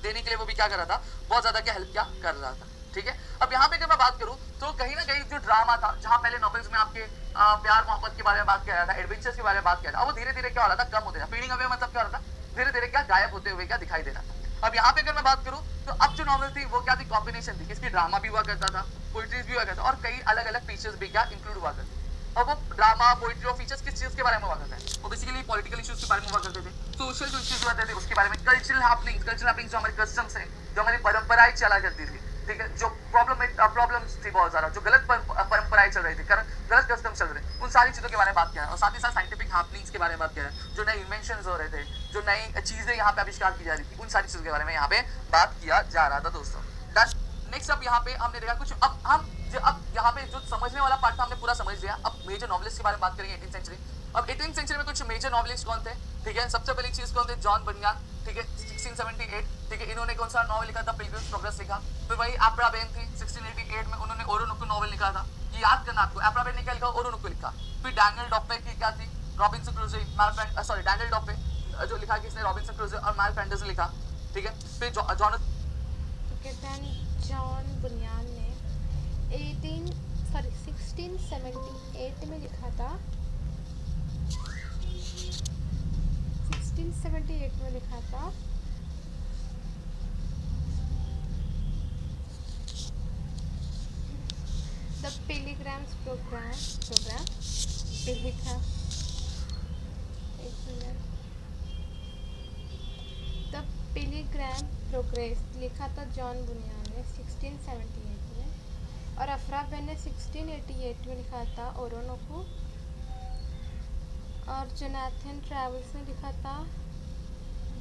देने के लिए वो भी क्या कर रहा था, बहुत ज्यादा क्या हेल्प क्या कर रहा था। ठीक है, अब यहाँ पे अगर मैं बात करूँ तो कहीं ना कहीं जो ड्रामा था, जहाँ पहले नॉवेल्स में आपके प्यार मोहब्बत के बारे में बात किया जा रहा था, एडवेंचर्स के बारे में बात किया जा रहा था, वो धीरे धीरे क्या हो रहा था, कम होते था, फीडिंग अवे मतलब क्या हो रहा था, धीरे धीरे क्या गायब होते हुए क्या दिखाई दे रहा था। अब यहाँ पे अगर मैं बात करूँ तो अब जो नॉवेल थी वो क्या थी, कॉम्बिनेशन थी, किसकी ड्रामा भी हुआ करता था, पोइट्रीज भी हुआ करता और कई अलग अलग फीचर्स भी क्या इंक्लूड हुआ करते। और वो ड्रामा पोइट्री और फीचर्स किस चीज के बारे में हुआ करते हैं, वो बेसिकली पॉलिटिकल इश्यूज के बारे में हुआ करते थे, सोशल जो इश्यूज हुआ करते थे उसके बारे में, कल्चरल हैपनिंग्स जो हमारे कस्टम्स हैं, जो हमारी परंपराएं चला करती थी, ठीक है, जो प्रॉब्लम्स थी बहुत ज्यादा, जो गलत परंपराएं चल रही थी, गलत कस्टम चल रहे, उन सारी चीजों के बारे में बात किया है, और साथ ही साथ साइंटिफिक हैपनिंग्स के बारे में बात किया है, जो नए इन्वेंशंस हो रहे थे, जो नई चीजें यहाँ पे आविष्कार की जा रही थी, उन सारी चीजों के बारे में यहाँ पे बात किया जा रहा था दोस्तों। नेक्स्ट अब यहाँ पे हमने देखा कुछ, अब यहाँ पे जो समझने वाला पार्ट था हमने पूरा समझ लिया। अब मेजर नॉवेलिस्ट के बारे में बात करेंगे 18th सेंचुरी। अब 18th सेंचुरी में कुछ मेजर नॉवेलिस्ट कौन थे, ठीक है, सबसे पहली चीज कौन थे, जॉन बनियान, ठीक है, 1678, ठीक है, इन्होंने कौन सा नॉवेल लिखा था, पिलग्रिम्स प्रोग्रेस लिखा। फिर वही एप्रा बेन थी, 1688 में उन्होंने ओरोनुकु नॉवेल लिखा था, ये याद करना आपको, एप्रा बेन ने क्या लिखा, ओरोनुकु लिखा। फिर डैनियल डॉप्पे की क्या थी, रॉबिन्सन क्रूसो, डैनियल डॉप्पे जो लिखा किसने, रॉबिन्सन क्रूसो और माइल फैंडर्स ने लिखा, ठीक है। फिर जॉन बुनियान ने 1678 में लिखा था, 1678 में लिखा था द पिलिग्राम्स प्रोग्राम पिलिग्राम द पिलिग्राम प्रोग्रेस लिखा था जॉन बुनियान ने 1678 में, और अफ्रा बेन ने 1688 में लिखा था ओरोनोकू, और जोनाथन ट्रैवल्स ने लिखा था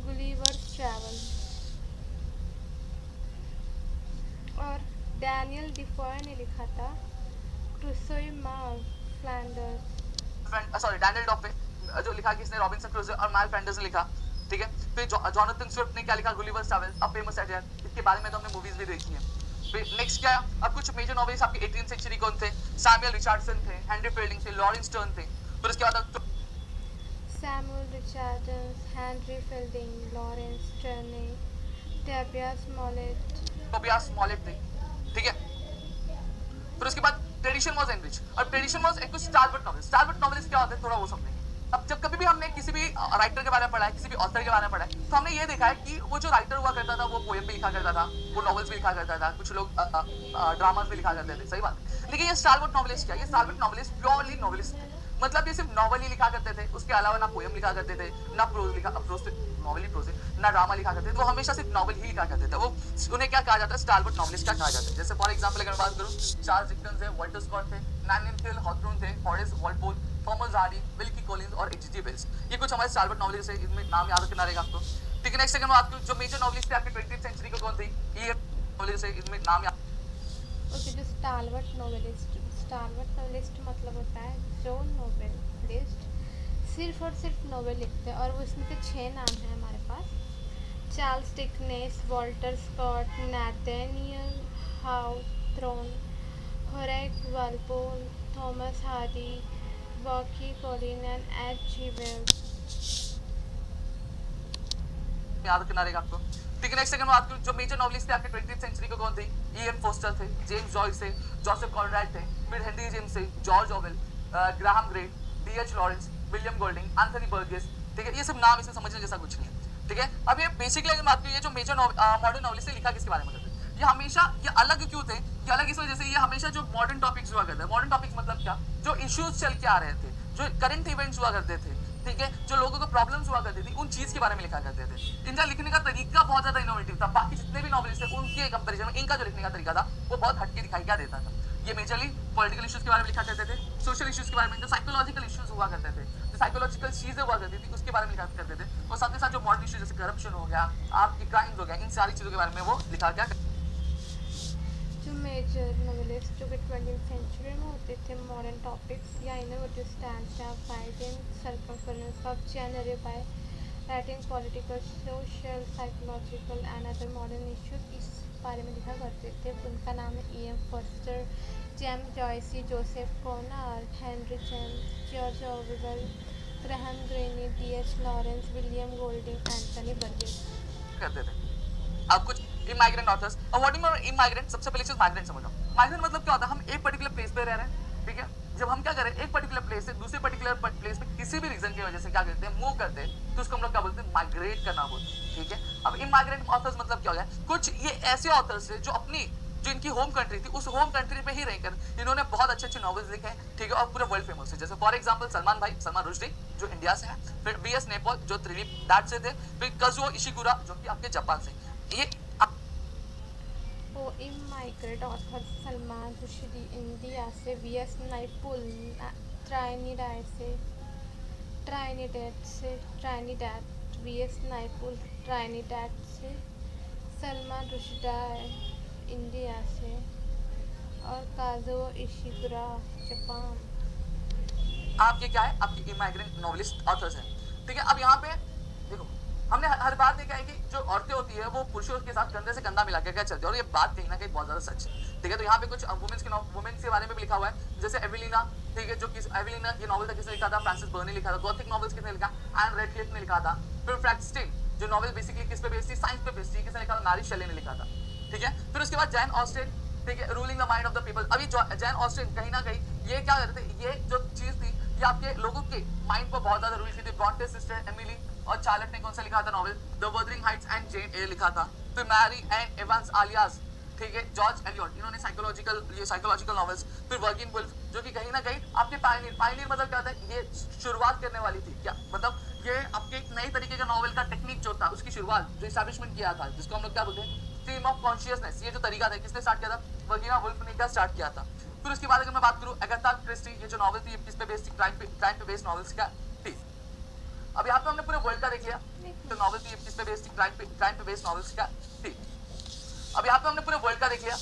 गुलिवर्स ट्रैवल, और डैनियल डिफॉय ने लिखा था क्रूसोई मार्क फ्लैंडर्स, डैनियल डॉप्पे जो लिखा किसने, रॉबिन्सन क्रूसो और माइल फैंडर्स ने लिखा, ठीक है। फिर जॉनथन स्विफ्ट ने क्या लिखा, गुलिवर्स ट्रैवल, अब फेमस है, इसके बारे में तो हमने मूवीज भी देखी है। फिर नेक्स्ट क्या है, अब कुछ मेजर नॉवेल्स आपके 18th सेंचुरी कौन थे, सैमुअल रिचर्डसन थे, हेनरी फील्डिंग थे, लॉरेंस स्टर्न थे। फिर उसके बाद Samuel Richardson, Henry fielding, Lawrence stern, Tobias Smollett थे, ठीक है। फिर उसके बाद ट्रेडिशन वाज एनरिच, और ट्रेडिशन वाज एक स्टारवर्ड नॉवेलिस्ट क्या होते हैं, थोड़ा वो समझेंगे। अब जब कभी भी हमने किसी भी राइटर के बारे में पढ़ा है, किसी भी ऑथर के बारे में पढ़ा है, तो हमने ये देखा है कि वो जो राइटर हुआ करता था वो पोएम भी लिखा करता था, वो नॉवेल्स भी लिखा करता था, कुछ लोग ड्रामास भी लिखा करते थे, सही बात। लेकिन ये स्टारवर्ड नॉवेलिस्ट क्या है, ये स्टारवर्ड नॉवेलिस्ट प्योरली नॉवेलिस्ट थे, मतलब ये सिर्फ नॉवल ही लिखा करते थे, उसके अलावा ना पोएम लिखा करते थे, ना प्रोज लिखा, प्रोज नॉवल ही प्रोज, ना ड्रामा लिखा करते थे, वो हमेशा सिर्फ नॉवल ही लिखा करते थे। वो उन्हें क्या कहा जाता है, स्टारवर्ड नॉवेलिस्ट क्या कहा जाता है। जैसे फॉर एग्जांपल अगर मैं बात करूं, चार्ल्स डिकेंस थे, वॉल्टर स्कॉट थे, मैनियल हिल हॉथर्न थे, Horace Walpole, Thomas Hardy, Wilkie Collins और एच.जी. वेल्स, ये कुछ हमारे स्टारवर्ड नॉवेलिस्ट है, इनमें नाम याद रखना रहेगा आपको, ठीक है। नेक्स्ट अगर मैं बात करूं जो मेजर नॉवेलिस्ट थे आपकी 20th सेंचुरी को कौन थी, ये नॉवेलिस्ट है, इनमें नाम याद। ओके, जो स्टारवर्ड नॉवेलिस्ट मतलब होता है जो नॉवेलिस्ट सिर्फ और सिर्फ नॉवेल लिखते हैं, और वो इसमें से 6 नाम हैं हमारे पास, Charles Dickens, Walter Scott, Nathaniel Hawthorne, Horace Walpole, Thomas Hardy, Wilkie Collins and H G. Wells, याद रखना रहेगा आपको, ठीक है। नेक्स्ट अगर मैं बात करूं जो मेजर नॉवेलिस्ट थे आपके 20th सेंचुरी को कौन थे, E.M. फोस्टर थे, जेम्स जॉयस थे, जोसेफ कॉनरैड थे, फिर हेनरी जेम्स थे, George Orwell, Graham Greene, D.H. Lawrence, William Golding, Anthony Burgess, ठीक है। ये सब नाम इसमें समझने जैसा कुछ नहीं है, ठीक है। अब ये बेसिकली अगर बात करें, ये जो मेजर मॉडर्न नॉवेलिस्ट लिखा किसके बारे में करते हैं, ये हमेशा ये अलग क्यों थे, ये अलग इस वजह से, ये हमेशा जो मॉडर्न टॉपिक्स हुआ करते हैं, मॉडर्न टॉपिक्स मतलब क्या, जो इश्यूज चल के आ रहे थे, जो करंट इवेंट्स हुआ करते थे, ठीक है, जो लोगों को प्रॉब्लम्स हुआ करती थी, उन चीज के बारे में लिखा करते थे। इनका लिखने का तरीका बहुत ज्यादा इनोवेटिव था, बाकी जितने भी नॉवेलिस्ट थे उनके कंपैरिजन में इनका जो लिखने का तरीका था वो बहुत हटके दिखाई क्या देता था। ये मेजरली पॉलिटिकल इश्यूज के बारे में लिखा करते थे, सोशल इश्यूज के बारे में, जो साइकोलॉजिकल इश्यूज हुआ करते थे, जो साइकोलॉजिकल चीजें हुआ करती थी उसके बारे में लिखा करते थे, और साथ ही साथ जो मॉडर्न इश्यूज जैसे करप्शन हो गया, आपकी क्राइम्स हो गया, इन सारी चीजों के बारे में वो लिखा गया। जो मेजर नॉवेलिस्ट जो कि 20th सेंचुरी में होते थे, मॉडर्न टॉपिक्स या इनोवेटिव स्टैंड्स या fighting circumference of genre by writing political, social, psychological and other modern issues, इस बारे में लिखा करते थे। उनका नाम है E.M. Forster, James Joyce, Joseph Connor, Henry James, George Orwell, Graham Greene, D H. Lawrence, William Golding, Anthony Burgess. करते थे। अब कुछ इमाइग्रेंट ऑथर्स, और व्हाट डू यू इमाइग्रेंट, सबसे पहले चीज माइग्रेंट समझो। माइग्रेंट मतलब क्या होता है, हम एक पर्टिकुलर प्लेस पे रह रहे हैं, ठीक है। जब हम क्या करें, एक पर्टिकुलर प्लेस से दूसरे पर्टिकुलर प्लेस पे किसी भी रीजन की वजह से क्या करते हैं, मूव करते हैं, तो उसको हम लोग क्या बोलते हैं, माइग्रेट करना बोलते हैं, ठीक है। अब इमाइग्रेंट ऑथर्स मतलब क्या हो गया, कुछ ये ऐसे ऑथर्स है जो अपनी जो इनकी होम कंट्री थी, उस होम कंट्री पे ही रहकर इन्होंने बहुत अच्छे अच्छे नॉवेल्स लिखे हैं, ठीक है, और पूरे वर्ल्ड फेमस है। जैसे फॉर एग्जांपल सलमान भाई, सलमान रुश्दी जो इंडिया से है, फिर बीएस नेपॉल जो त्रिनिदाद से थे, फिर काजुओ इशिकुरा जो कि आपके जापान से। ये इमाइग्रेट ऑथर सलमान रुश्दी इंडिया से, वी.एस. नाइपुल ट्राइनिडैड, वी.एस. नाइपुल ट्राइनिडैड से, सलमान रुश्दी इंडिया से, और काजुओ इशिकुरा जापान। आपके क्या है, आपकी इमाइग्रेंट नॉवेलिस्ट ऑथर्स हैं, ठीक है। अब यहाँ पे देखो, हमने हर बार देखा है कि जो औरतें होती है वो पुरुषों के साथ कंधे से कंधा मिला के क्या चलती है, और ये बात कहीं ना कहीं बहुत ज्यादा सच है, ठीक है। तो यहाँ पे कुछ वुमेन्स के बारे में भी लिखा हुआ है, जैसे एवेलिना, ठीक है, जो कि एवेलिना ये नॉवल था, किसने लिखा था, फ्रांसिस बर्नी लिखा था। गॉथिक नॉवेल्स किसने लिखा, एन रेडक्लिफ ने लिखा था। फिर फ्रैंकस्टीन जो नॉवेल बेसिकली किस पे बेस्ड थी, साइंस पे बेस्ड थी, किसने लिखा था, मैरी शेले ने लिखा था, ठीक है। फिर उसके बाद जैन ऑस्टिन, ठीक है, ruling the mind of the people. अभी जैन ऑस्टिन कहीं ना कहीं ये क्या करते थे, ये जो चीज थी ये आपके लोगों के माइंड को बहुत ज्यादा रूल की थी। ब्रॉन्टे सिस्टर एमिली और चार्लेट ने कौन सा लिखा था novel, the Wuthering Heights and Jane Eyre लिखा था। फिर मैरी एंड एवंस आलियास, ठीक है, जॉर्ज एलियट, इन्होंने साइकोलॉजिकल नॉवेल्स। फिर वर्गिन वुल्फ जो कि कहीं ना कहीं आपके पायनियर मतलब क्या होता है, ये शुरुआत करने वाली थी, क्या मतलब ये आपके एक नई तरीके का नॉवेल का टेक्निक जो था, उसकी शुरुआत जो एस्टैब्लिशमेंट किया था, जिसको हम लोग क्या बोलते हैं, स्ट्रीम ऑफ कॉन्शियसनेस। ये जो तरीका था किसने स्टार्ट किया था, वर्गिना वुल्फ ने क्या स्टार्ट किया था। फिर उसके बाद अगर मैं बात करूं अगाथा क्रिस्टी, ये जो नॉवेल थी किस पे बेस्ड थी, क्राइम पे बेस्ड नॉवेल्स क्या थी। अब यहाँ पे हमने पूरे वर्ल्ड का देख लिया, तो नॉवेल थी किस पे बेस्ड थी, क्राइम पे बेस्ड नॉवेल्स क्या थी। अब यहाँ पे हमने पूरे वर्ल्ड का देख लिया।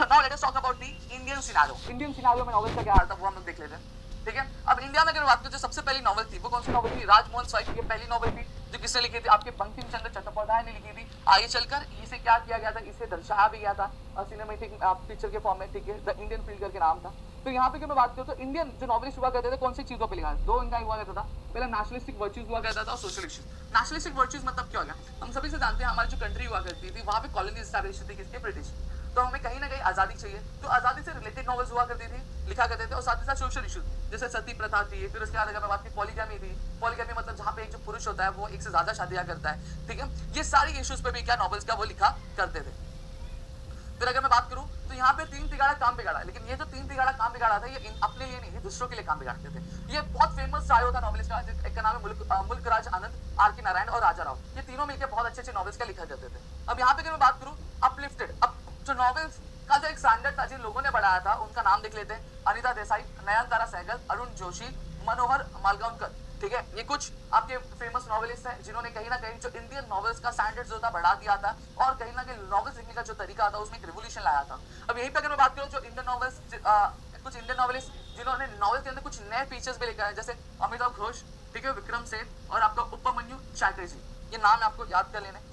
Now let us talk about the Indian scenario में नॉवेल का क्या हाल था, वो हम लोग देख लेते हैं, ठीक है। अब इंडिया में अगर बात करें जो सबसे पहली नॉवेल थी वो कौन सी नॉवेल थी, राजमोहन स्वाइप, ये पहली नॉवेल थी जो किसने लिखी थी, आपके बंकिम चंद्र चट्टोपाध्याय ने लिखी थी। आगे चलकर इसे क्या किया गया था, इसे दर्शाया भी गया था सिनेमैटिक पिक्चर के फॉर्म में, ठीक है, द इंडियन फील्ड करके नाम था। तो यहाँ पे मैं बात करूँ तो इंडियन जो नॉवेलिस्ट हुआ करते थे कौन सी चीजों पे लिखा है, दो इनका हुआ करता था, पहला नेशनलिस्टिक वर्च्यूज हुआ करता था और सोशल इश्यूज। नेशनलिस्टिक वर्च्यूज मतलब क्या हो गया, हम सभी से जानते हैं हमारी जो कंट्री हुआ करती थी वहाँ पे कॉलोनी एस्टैब्लिश थी किसके, ब्रिटिश। तो हमें कहीं ना कहीं आजादी चाहिए, तो आजादी से रिलेटेड नॉवेल्स हुआ करती थी, लिखा करते थे, और साथ ही साथ सोशल इश्यूज जैसे सती प्रथा थी। फिर उसके बाद अगर मैं बात की पॉलीगैमी थी, पॉलीगैमी मतलब जहाँ पे एक जो पुरुष होता है वो एक से ज्यादा शादियां करता है, ठीक है। ये सारी इश्यूज पे भी क्या नॉवेल्स क्या वो लिखा करते थे। फिर अगर मैं बात करूं तो यहाँ पे तीन तिगाड़ा काम बिगाड़ा, लेकिन ये जो तीन तिगाड़ा काम बिगाड़ा था ये अपने लिए नहीं, ये दूसरों के लिए काम बिगाड़ते थे। ये बहुत फेमस ट्रायो था नॉवेलिस्ट का, एक का नाम है मुल्क राज आनंद, आर.के. नारायण और राजा राव। ये तीनों मिलकर बहुत अच्छे अच्छे नॉवेल्स का लिखा करते थे। अब यहाँ पे अगर मैं बात करूं अपलिफ्टेड, अब जो नॉवेल्स का जो एक स्टैंडर्ड था जिन लोगों ने बढ़ाया था उनका नाम देख लेते हैं, अनिता देसाई, नयनतारा सहगल, अरुण जोशी, मनोहर मालगांवकर, ठीक है। ये कुछ आपके फेमस नॉवेलिस्ट हैं जिन्होंने कहीं ना कहीं जो इंडियन नॉवेल्स का स्टैंडर्ड जो था बढ़ा दिया था, और कहीं ना कहीं नॉवेल्स लिखने का जो तरीका था उसमें एक रिवोल्यूशन लाया था। अब यहीं पे अगर मैं बात करूं जो इंडियन नॉवेल्स, कुछ इंडियन नॉवेलिस्ट जिन्होंने नॉवेल के अंदर कुछ नए फीचर्स भी लिखा है, जैसे अमिताभ घोष, ठीक है, विक्रम सेठ और आपका उपमन्यु चैटर्जी, ये नाम आपको याद कर लेने।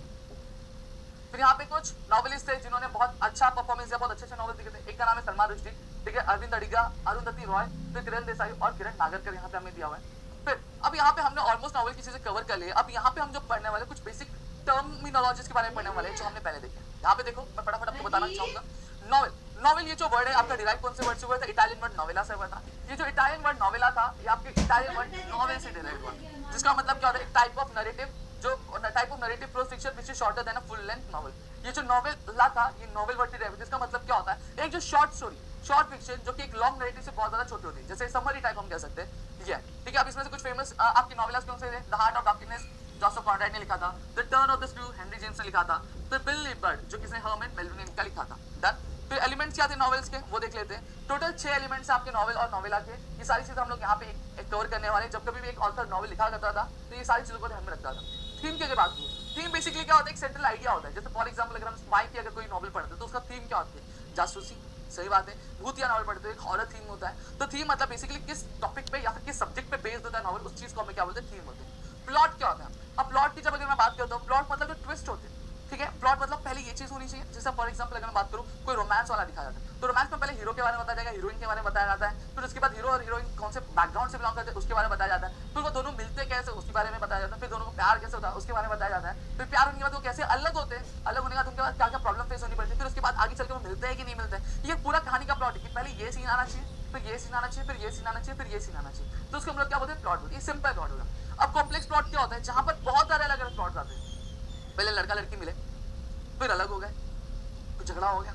फिर यहाँ पे कुछ नॉवेलिस्ट थे जिन्होंने बहुत अच्छा परफॉर्मेंस दिया, बहुत अच्छे अच्छे नॉवेल लिखे थे। एक का नाम है सलमान रुश्दी, ठीक है, अरविंद अडिगा, अरुंधति रॉय, फिर किरण देसाई और किरण नागरकर यहाँ पे हमें दिया हुआ है। फिर अब यहाँ पे हमने ऑलमोस्ट नॉवेल की चीजें कवर कर ली। अब यहाँ पे हम जो पढ़ने वाले कुछ बेसिक टर्मिनोलॉजीज के बारे में पढ़ने वाले हैं जो हमने पहले देखे। यहाँ पे देखो मैं फटाफट आपको बताना चाहूंगा, नॉवेल ये जो वर्ड है आपका डिराइव कौन से वर्ड से हुआ था, इटालियन वर्ड नोवेला से हुआ था। ये जो इटालियन वर्ड नोवेला था ये आपके इटालियन वर्ड नोवेल से डिराइव हुआ, जिसका मतलब क्या होता है, एक type of narrative pros fiction which is shorter than a full length novel. ये जो नोवेला था ये नोवेल वर्ड से डिराइव, जिसका मतलब क्या होता है, एक जो शॉर्ट स्टोरी, शॉर्ट फिक्शन जो कि एक लॉन्ग नरेटिव से बहुत ज्यादा छोटी होती है, जैसे समरी टाइप हम कह सकते हैं, ये ठीक है। अब इसमें से कुछ फेमस आपकी नॉवेल्स कौन से थे, the heart of darkness Joseph Conrad ने लिखा था, the turn of the screw Henry James ने लिखा था, फिर बिल लिबर्ट जो किसने हर्मन मेलविन का लिखा था, डन। फिर एलिमेंट्स क्या थे नॉवेल्स के वो देख लेते हैं। टोटल 6 एलिमेंट्स आपके नॉवेल और नॉवेला के, ये सारी चीजें हम लोग यहाँ पे कवर करने वाले। जब कभी भी एक ऑथर नॉवेल लिखा करता था तो ये सारी चीजों को ध्यान में रखता था। थीम की अगर बात करूँ, थीम बेसिकली क्या होता है, एक सेंट्रल आइडिया होता है। जैसे फॉर एग्जाम्पल अगर हम स्पाई की अगर कोई नॉवेल पढ़ते हैं तो उसका थीम क्या होती है, जासूसी, सही बात है। भूतिया नॉवेल पढ़ते हैं, एक हॉरर थीम होता है। तो थीम मतलब बेसिकली किस टॉपिक पे या फिर किस सब्जेक्ट पे बेस्ड होता है नॉवेल, उस चीज को हमें क्या बोलते हैं, थीम होते हैं। प्लॉट क्या होता है, अब प्लॉट की जब अगर मैं बात करता हूँ, प्लॉट मतलब जो ट्विस्ट होते हैं, ठीक है। प्लॉट मतलब पहले ये चीज होनी चाहिए, जैसे फॉर एग्जांपल अगर मैं बात करूं कोई रोमांस वाला दिखाया जाता है तो रोमांस में पहले हीरो के बारे में बताया जाएगा, हीरोइन के बारे में बताया जाता है, फिर उसके बाद हीरो और हीरोइन कौन से बैकग्राउंड से बिलोंग करते हैं उसके बारे में बताया जाता है, फिर वो दोनों मिलते कैसे उसके बारे में बताया जाता है, फिर दोनों को प्यार कैसे होता है उसके बारे में बताया जाता है, फिर प्यार होने के बाद वो कैसे अलग होते हैं, अलग होने के बाद उनके बाद क्या क्या प्रॉब्लम फेस होनी पड़ती है, फिर उसके बाद आगे चल के वो मिलते हैं कि नहीं मिलते हैं। ये पूरा कहानी का प्लॉट है कि पहले ये सीन आना चाहिए, फिर ये सीन आना चाहिए, फिर ये सीन आना चाहिए, फिर ये सीन आना चाहिए, तो उसको हम लोग क्या बोलते हैं प्लॉट बोलते हैं। ये सिंपल प्लॉट होगा। अब कॉम्प्लेक्स प्लॉट क्या होता है, जहां पर बहुत सारे अलग अलग प्लॉट आते हैं। पहले लड़का लड़की मिले, फिर अलग हो गए, फिर झगड़ा हो गया,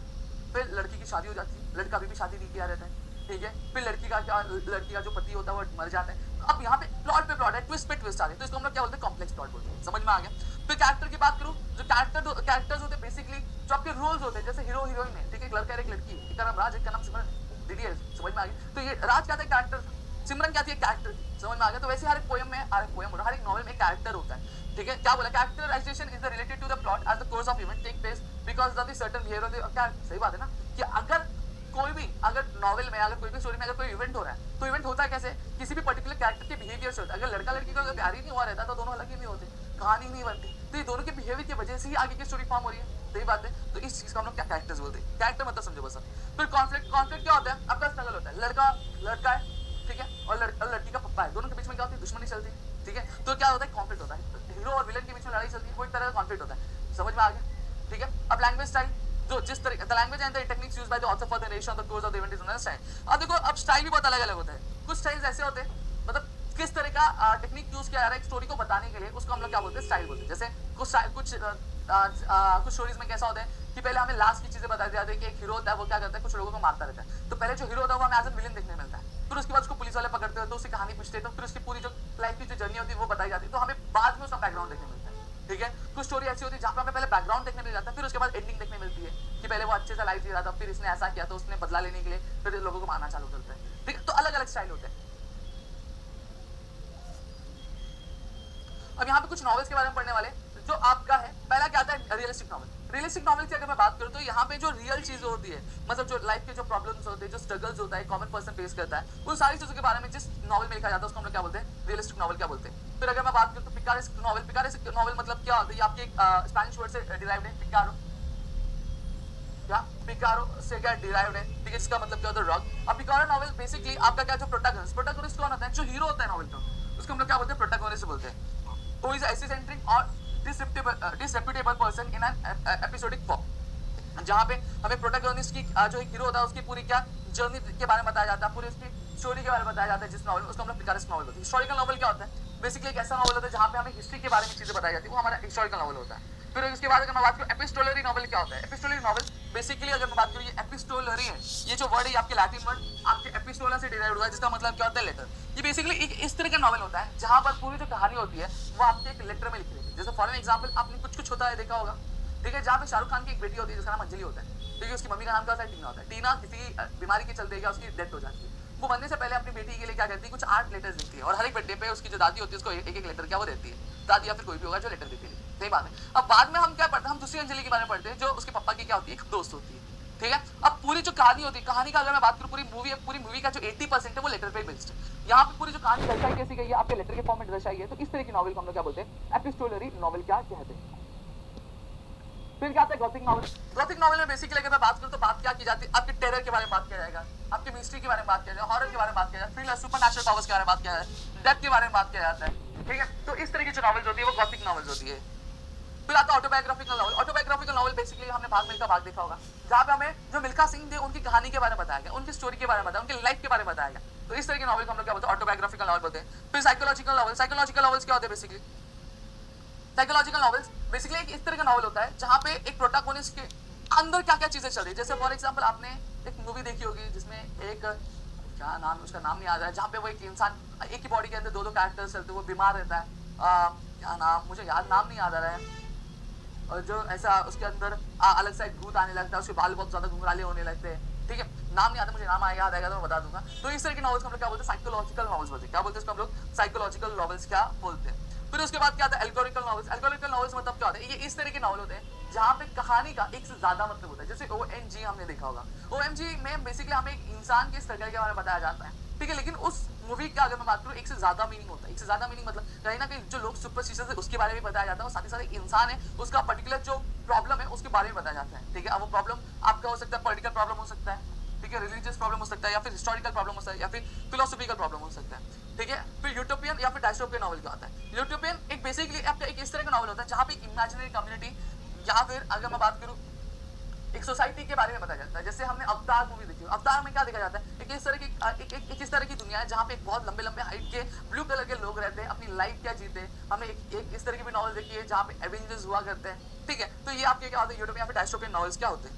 फिर लड़की की शादी हो जाती है, लड़का अभी भी शादी नहीं किया रहता है, ठीक है, फिर लड़की का जो पति होता है वो मर जाता है। अब यहाँ पे प्लॉट है, ट्विस्ट पे ट्विस्ट आ गए, तो इसको हम लोग क्या बोलते हैं कॉम्प्लेक्स प्लॉट बोलते हैं। समझ में आ गया। फिर कैरेक्टर की बात करूं, जो कैरेक्टर्स होते हैं बेसिकली जो आपके रोल्स होते हैं, जैसे हीरो हीरोइन है, ठीक है, एक लड़का है एक लड़की है, एक का नाम राज एक का नाम सिमरन, डीडीएल, समझ में आ गया। तो ये राज क्या था कैरेक्टर, सिमरन क्या थी कैरेक्टर, समझ में आ गया। तो वैसे हर एक पोएम में, हर एक नॉवेल में कैरेक्टर होता है, ठीक है। क्या बोला, characterization is related to the plot as the course of event take place because of the certain behaviour of the character. सही बात है ना, कि अगर नॉवेल में, अगर कोई भी स्टोरी में अगर कोई इवेंट हो रहा है तो इवेंट होता है कैसे, किसी भी पर्टिकुलर कैरेक्टर के बिहेवियर से होता है। अगर लड़का लड़की का प्यार ही नहीं हुआ रहता तो दोनों अलग ही नहीं होते, कहानी नहीं बनती। तो ये दोनों के बिहेवियर की वजह से ही आगे की स्टोरी फॉर्म हो रही है। सही बात है। तो इस चीज को हम लोग क्या कैरेक्टर्स बोलते हैं। कैरेक्टर मतलब समझो बस। फिर कॉन्फ्लिक्ट क्या होता है, आपका स्ट्रगल होता है। लड़का है, ठीक है, और लड़की का पप्पा है, दोनों के बीच में क्या होती है, दुश्मनी चलती है, ठीक है। तो क्या होता है, कॉन्फ्लिक्ट होता है, हीरो और विलन के बीच में लड़ाई चलती है, कोई तरह का कॉन्फ्लिक्ट होता है। समझ में आ गया, ठीक है। अब लैंग्वेज स्टाइल, जो जिस तरह the language and the techniques used by the author for the narration of the course of the event is known as style. अब देखो, अब स्टाइल भी बहुत अलग अलग होता है। कुछ स्टाइल्स ऐसे होते हैं, मतलब किस तरह का टेक्निक यूज किया जा रहा है एक स्टोरी को बताने के लिए, उसको हम लोग क्या बोलते हैं, स्टाइल बोलते हैं। जैसे कुछ स्टोरीज में कैसा होता है कि पहले हमें लास्ट की चीजें बताई जाती है कि एक हीरो होता है, वो क्या करता है, कुछ लोगों को मारता रहता है। तो पहले जो हीरो होता है वो हमें एज ए विलन देखने मिलता है, फिर उसके बाद उसको पुलिस वाले पकड़ते हैं तो उसकी कहानी पूछते हैं, तो फिर उसकी पूरी जो लाइफ की जो जर्नी होती है वो बताई जाती है, तो हमें बाद में उसका बैकग्राउंड देखने मिलता है, ठीक है। कुछ स्टोरी ऐसी होती है जहाँ पे हमें पहले बैकग्राउंड देखने मिल जाता है, फिर उसके बाद एंडिंग देखने मिलती है कि पहले वो अच्छे से लाइफ जी रहा था, फिर इसने ऐसा किया तो उसने बदला लेने के लिए फिर लोगों को मारना चालू करता है, ठीक है। तो अलग अलग स्टाइल होते हैं। अब यहाँ पे कुछ नॉवेल्स के बारे में पढ़ने वाले, जो आपका है पहला क्या आता है, रियलिस्टिक नॉवल। रियलिस्टिक नॉवल की अगर मैं बात करूँ तो यहाँ पे जो रियल चीजें होती है, मतलब जो लाइफ के जो प्रॉब्लम्स होते हैं, जो स्ट्रगल्स होता है, कॉमन पर्सन फेस करता है, उन सारी चीजों के बारे में जिस नॉवल में लिखा जाता है उसको हम लोग क्या बोलते हैं, रियलिस्टिक नॉवल क्या बोलते हैं। फिर अगर मैं बात करूँ तो पिकारेस्क नॉवल मतलब क्या होता है, आपके स्पेनिश वर्ड से डिराइव्ड है, पिकारो, क्या पिकारो से क्या डिराइव्ड है, ठीक है, इसका मतलब क्या होता है, रॉक। अब पिकारो नॉवल बेसिकली आपका क्या, जो प्रोटैगनिस्ट कौन होता है, जो हीरो होता है नॉवल का, उसको हम लोग क्या बोलते हैं, प्रोटैगनिस्ट बोलते हैं। Who is eccentric or disreputable person in an episodic form, जहाँ पे हमें प्रोटैगनिस्ट की जो एक हीरो होता है उसकी पूरी क्या जर्नी के बारे में बताया जाता है, पूरी उसकी स्टोरी के बारे में बताया जाता है जिस नॉवल में, उसको हम लोग पिकारेस्क नॉवल बोलते हैं। हिस्टोरिकल नॉवल क्या होता है, बेसिकली एक ऐसा नॉवल होता है जहाँ पे हमें हिस्ट्री के बारे में चीजें बताई जाती है, वो हमारा हिस्टोरिकल नॉवल होता है। फिर उसके बाद अगर मैं बात करूँ एपिस्टोलरी नॉवल क्या होता है, एपिस्टोलरी नॉवल बेसिकली अगर मैं बात करूँ, ये एपिस्टोलरी है, ये जो वर्ड है आपके लैटिन वर्ड आपके एपिस्टोला से डिराइव्ड हुआ है, जिसका मतलब क्या होता है, लेटर। ये बेसिकली एक इस तरह का नॉवल होता है जहाँ पर पूरी जो कहानी होती है वो आपके एक लेटर में लिखी रहती है। जैसे फॉर एग्जाम्पल आपने कुछ होता है देखा होगा, ठीक है, जहाँ पे शाहरुख खान की एक बेटी होती है जिसका नाम अंजलि होता है, ठीक है, उसकी मम्मी का नाम क्या होता है, टीना होता है। टीना किसी बीमारी के चलते क्या उसकी डेथ हो जाती है, वो मरने से पहले अपनी बेटी के लिए क्या करती है, कुछ 8 लेटर्स लिखती है, और हर एक बर्थडे पे उसकी जो दादी होती है उसको एक एक लेटर क्या वो देती है, दादी या फिर कोई भी होगा जो लेटर देती है। सही बात है। अब बाद में हम क्या पढ़ते हैं, हम दूसरी अंजलि के बारे में पढ़ते हैं जो उसके पापा की क्या होती है, एक दोस्त होती है, ठीक है। अब पूरी जो कहानी होती है, कहानी का अगर मैं बात करूँ, पूरी मूवी का जो 80% है वो लेटर पे बेस्ड है। यहाँ पे पूरी जो कहानी दर्शाई कैसी गई है, आपके लेटर के फॉर्म में दर्शाई है, तो इस तरह की नॉवल को हम लोग क्या बोलते हैं, एपिस्टोलरी नॉवल क्या कहते हैं। फिर क्या आता है गॉथिक नॉवल। गॉथिक नॉवल में बेसिकली अगर मैं बात करूँ तो बात क्या की जाती है, आपके टेरर के बारे में बात किया जाएगा, आपके मिस्ट्री के बारे में बात किया जाएगा, हॉरर के बारे में बात किया जाएगा, थ्रिलर सुपरनैचुरल पावर्स के बारे में बात किया जाएगा, डेथ के बारे में बात किया जाता है, ठीक है। तो इस तरह की जो नॉवेल्स होती है वो गॉथिक नॉवेल्स होती है। फिर आता है autobiographical novel. Autobiographical novel basically हमने भाग मिल्खा भाग देखा होगा, जहाँ पे हमें जो मिल्खा सिंह थे उनकी कहानी के बारे में बताया गया, उनकी स्टोरी के बारे में बताया, उनकी लाइफ के बारे में बताया गया। तो इस तरह के नॉवल को हम लोग क्या बोलते हैं, ऑटोबायोग्राफिकल नॉवल बोलते हैं। फिर साइकोलॉजिकल नॉवल। साइकोलॉजिकल नॉवल्स क्या होते हैं, बेसिकली साइकोलॉजिकल नॉवेल्स बेसिकली एक इस तरह का नॉवल होता है जहाँ पे एक प्रोटैगनिस्ट के अंदर क्या क्या चीजें चल रही है। जैसे फॉर एग्जांपल आपने एक मूवी देखी होगी जिसमें एक क्या नाम, उसका नाम नहीं याद आ रहा है, जहाँ पे वो एक इंसान एक ही बॉडी के अंदर दो कैरेक्टर्स चलते, वो बीमार रहता है, क्या नाम मुझे नाम नहीं याद आ रहा है, और जो ऐसा उसके अंदर अलग सा एक भूत आने लगता है, उसके बाल बहुत ज्यादा घुंघराले होने लगते हैं, ठीक है, नाम नहीं आता मुझे, नाम याद आएगा तो मैं बता दूंगा। तो इस तरह की नॉवेल्स हम लोग क्या बोलते हैं, साइकोलॉजिकल नॉवेल्स बोलते हैं। क्या बोलते हैं इसको हम लोग, साइकोलॉजिकल नॉवेल्स क्या बोलते हैं। फिर उसके बाद क्या आता है एल्गोरिकल नॉवेल्स। एल्गोरिकल नॉवेल्स मतलब क्या होता है, ये इस तरह के नॉवल होते हैं जहाँ पे कहानी का एक से ज्यादा मतलब होता है। जैसे OMG हमने देखा होगा, OMG में बेसिकली हमें एक इंसान के स्ट्रगल के बारे में बताया जाता है, ठीक है, लेकिन उस मूवी का अगर मैं बात करूँ एक से ज्यादा मीनिंग होता है। एक से ज्यादा मीनिंग मतलब कहीं ना कहीं जो लोग सुपरस्टिशियस है उसके बारे में बताया जाता है, और साथ ही साथ एक इंसान है उसका पर्टिकुलर जो प्रॉब्लम है उसके बारे में बताया जाता है, ठीक है। अब वो प्रॉब्लम आपका हो सकता है, पॉलिटिकल प्रॉब्लम हो सकता है, ठीक है, रिलीजियस प्रॉब्लम हो सकता है, या फिर हिस्टोरिकल प्रॉब्लम हो सकता है, या फिर फिलोसॉफिकल प्रॉब्लम हो सकता है, ठीक है। फिर यूटोपियन या फिर डायस्टोपियन नॉवल क्या होता है? यूटोपियन एक बेसिकली आपका एक इस तरह का नॉवल होता है जहाँ पे इमेजिनरी कम्युनिटी, या फिर अगर मैं बात करूँ एक सोसाइटी के बारे में बताया जाता है। जैसे हमने अवतार मूवी देखी, अवतार में क्या देखा जाता है, एक इस तरह की एक इस तरह की दुनिया है जहाँ पे एक बहुत लंबे लंबे हाइट के ब्लू कलर के लोग रहते हैं, अपनी लाइफ क्या जीते। हमने एक इस तरह की भी नॉवल देखी है जहाँ पे एवेंजर्स हुआ करते हैं, ठीक है। तो ये आपके क्या होते हैं, यूटोपियन या फिर डायस्टोपियन नॉवेल्स क्या होते हैं।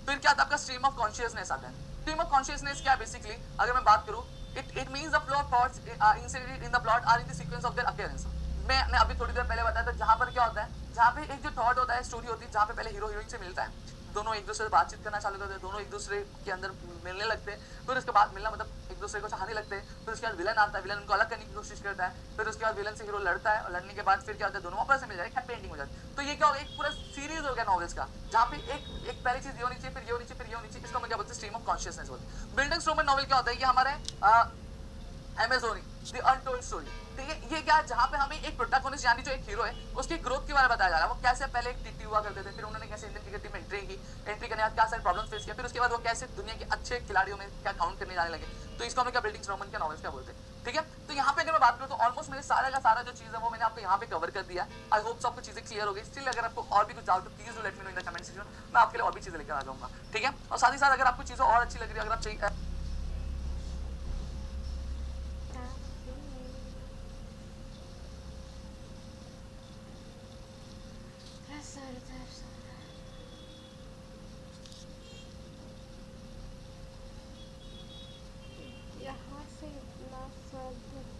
फिर क्या आता है आपका स्ट्रीम ऑफ कॉन्शियसनेस आता है। स्ट्रीम ऑफ कॉन्शियसनेस क्या है बेसिकली, अगर मैं बात करूं, it means the flow of thoughts inserted in the plot or in the sequence of their appearance. मैंने अभी थोड़ी देर पहले बताया था, जहां पर क्या होता है, जहां पे एक जो थॉट होता है, स्टोरी होती है, जहां पे पहले हीरो हीरोइन से मिलता है, दोनों एक दूसरे से बातचीत करना चालू करते हैं, दोनों एक दूसरे के अंदर मिलने लगते हैं, फिर उसके बाद मिलना मतलब एक दूसरे को चाहने लगते हैं, फिर उसके बाद विलन आता है, विलन उनको अलग करने की कोशिश करता है, फिर उसके बाद विलन से हीरो लड़ता है, और लड़ने के बाद फिर क्या होता है, दोनों वापस से मिल जाए, हैप्पी एंडिंग हो जाती है। तो ये क्या हो गया, एक पूरा सीरीज हो गया नॉवेल्स का, जहाँ पे एक पहली चीज ये होनी चाहिए, फिर ये होनी चाहिए, फिर ये होनी चाहिए। इसको हम क्या बोलते हैं, स्ट्रीम ऑफ कॉन्शियसनेस बोलते हैं। बिल्डिंग स्ट्रोमन नॉवेल क्या होता है, ये हमारे अमेज़ोनी द अनटोल्ड स्टोरी, ठीक है। ये क्या, जहाँ पे हमें एक प्रोटैगनिस्ट यानी जो एक हीरो है उसकी ग्रोथ के बारे में बताया जा रहा है। वो कैसे पहले एक टीटी हुआ करते थे, फिर उन्होंने कैसे इंडियन क्रिकेट टीम में एंट्री की, एंट्री करने के बाद क्या सारे प्रॉब्लम्स फेस किया, फिर उसके बाद वो कैसे दुनिया के अच्छे खिलाड़ियों में क्या काउंट करने जाने लगे। तो इसको हमें क्या बिल्डिंग स्ट्रोमन के नॉवेल्स क्या बोलते हैं, ठीक है। तो यहाँ पे अगर मैं बात करूँ तो ऑलमोस्ट मेरे सारा का सारा जो चीज़ है वो मैंने आपको यहाँ पे कवर कर दिया। आई होप आपको चीज़ें क्लियर हो गई। स्टिल अगर आपको और भी कुछ डाउट हो please do let me know in the comment section, मैं आपके लिए और भी चीज़ें लेकर आ जाऊँगा, ठीक है। और साथ ही साथ अगर आपको चीज़ें और अच्छी लग रही है, अगर आप चाहिए यहाँ से इतना स्वर्ग है।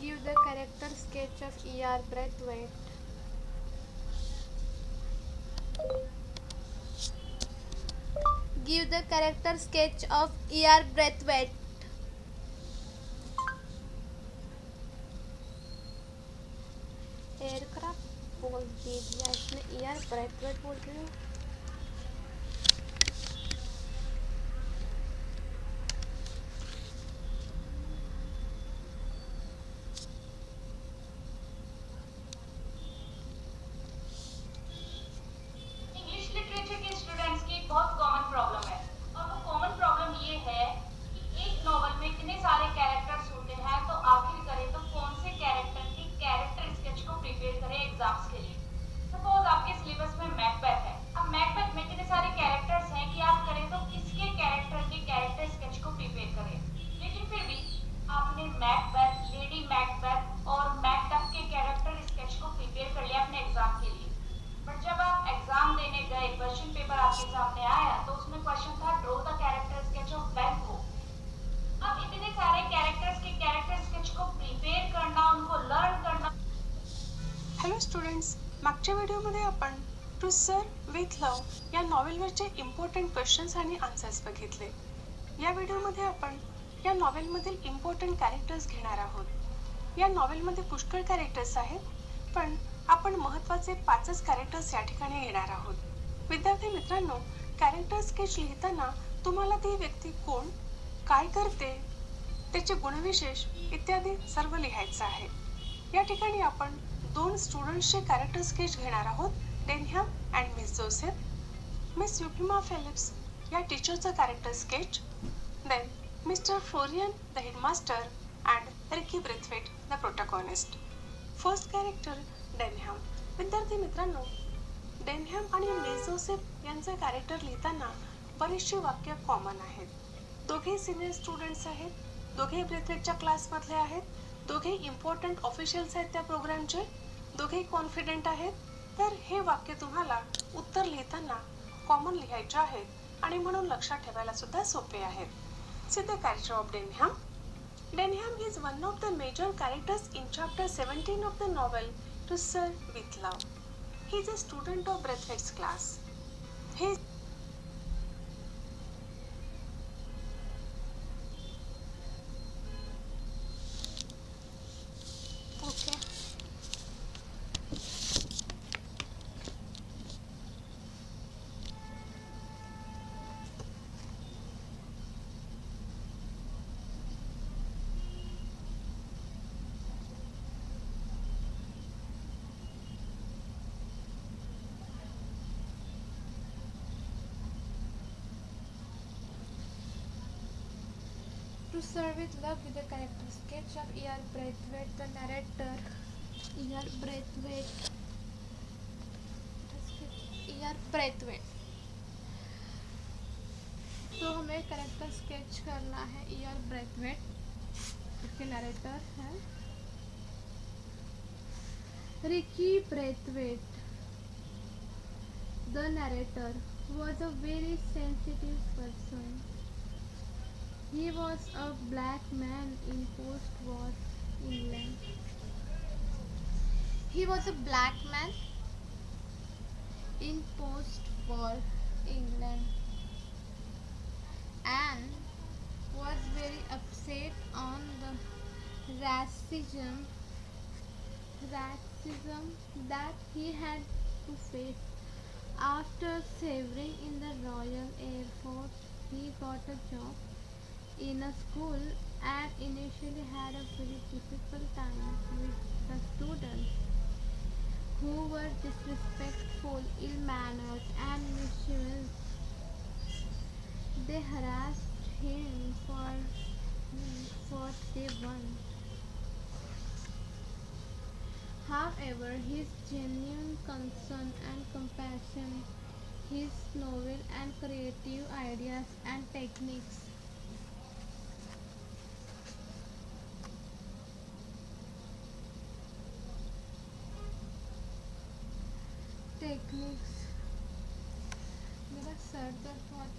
Give the character sketch of ER Braithwaite. Give the character sketch of ER Braithwaite. Aircraft बोल दे दिया इसने, ER Braithwaite बोल रही हूँ। इंग्लिश लिटरेचर के स्टूडेंट्स की एक बहुत कॉमन प्रॉब्लम है, और वो कॉमन प्रॉब्लम ये है कि एक नॉवल में इतने सारे कैरेक्टर्स होते हैं, तो आखिर करें तो कौन से कैरेक्टर की कैरेक्टर स्केच को प्रिपेयर करें एग्जाम्स के लिए। सपोज आपके सिलेबस में मैकबेथ है। अब हॅलो स्टुडंट्स, मागच्या व्हिडिओमध्ये आपण टू सर विथ लव या नॉवेलवरचे इम्पॉर्टंट क्वेश्चन्स आणि आन्सर्स बघितले. या व्हिडिओमध्ये आपण या नॉवेलमधील इम्पॉर्टंट कॅरेक्टर्स घेणार आहोत. या नॉवेलमध्ये पुष्कळ कॅरेक्टर्स आहेत, पण आपण महत्त्वाचे 5च कॅरेक्टर्स या ठिकाणी घेणार आहोत. विद्यार्थी मित्रांनो, कॅरेक्टर स्केच लिहिताना तुम्हाला ती व्यक्ती कोण, काय करते, त्याचे गुणविशेष इत्यादी सर्व लिहायचं आहे. या ठिकाणी आपण 2 स्टुडंट्सचे कॅरेक्टर स्केच घेणार आहोत, Denham and Miss Joseph. Miss Euphemia Phillips या टीचरचं character sketch, then mister Florian the headmaster and Ricky Braithwaite the protagonist. First character Denham. विद्यार्थी मित्रांनो, डेनहॅम आणि मिस जोसेफ यांचं कॅरेक्टर लिहिताना बरीचशी वाक्य कॉमन आहेत. दोघे सिनियर स्टुडंट्स आहेत, दोघे ब्रेथवेटच्या क्लासमधले आहेत, दोघे इम्पॉर्टंट ऑफिशियल्स आहेत त्या प्रोग्रामचे, दोघे कॉन्फिडंट आहेत. तर हे वाक्य तुम्हाला उत्तर लिहिताना कॉमन लिहायचे आहेत आणि म्हणून लक्षात ठेवायला सुद्धा सोपे आहेत. See the character of Denham. Denham is one of the major characters in chapter 17 of the novel To Sir with Love. He is a student of Braithwaite's class. He okay. To Serve with Love with the character sketch of E.R. Braithwaite, the narrator. E.R. Braithwaite. E.R. Braithwaite. तो हमें कैरेक्टर स्केच करना है. E.R. Braithwaite इसके नरेटर है. Ricky Braithwaite, the narrator, was a very sensitive person. He was a black man in post-war England. He was a black man in post-war England and was very upset on the racism that he had to face. After serving in the Royal Air Force, he got a job in a school and initially had a very difficult time with the students who were disrespectful, ill-mannered and mischievous. They harassed him for what they want. However, his genuine concern and compassion, his novel and creative ideas and techniques मेरा सर दर्द बहुत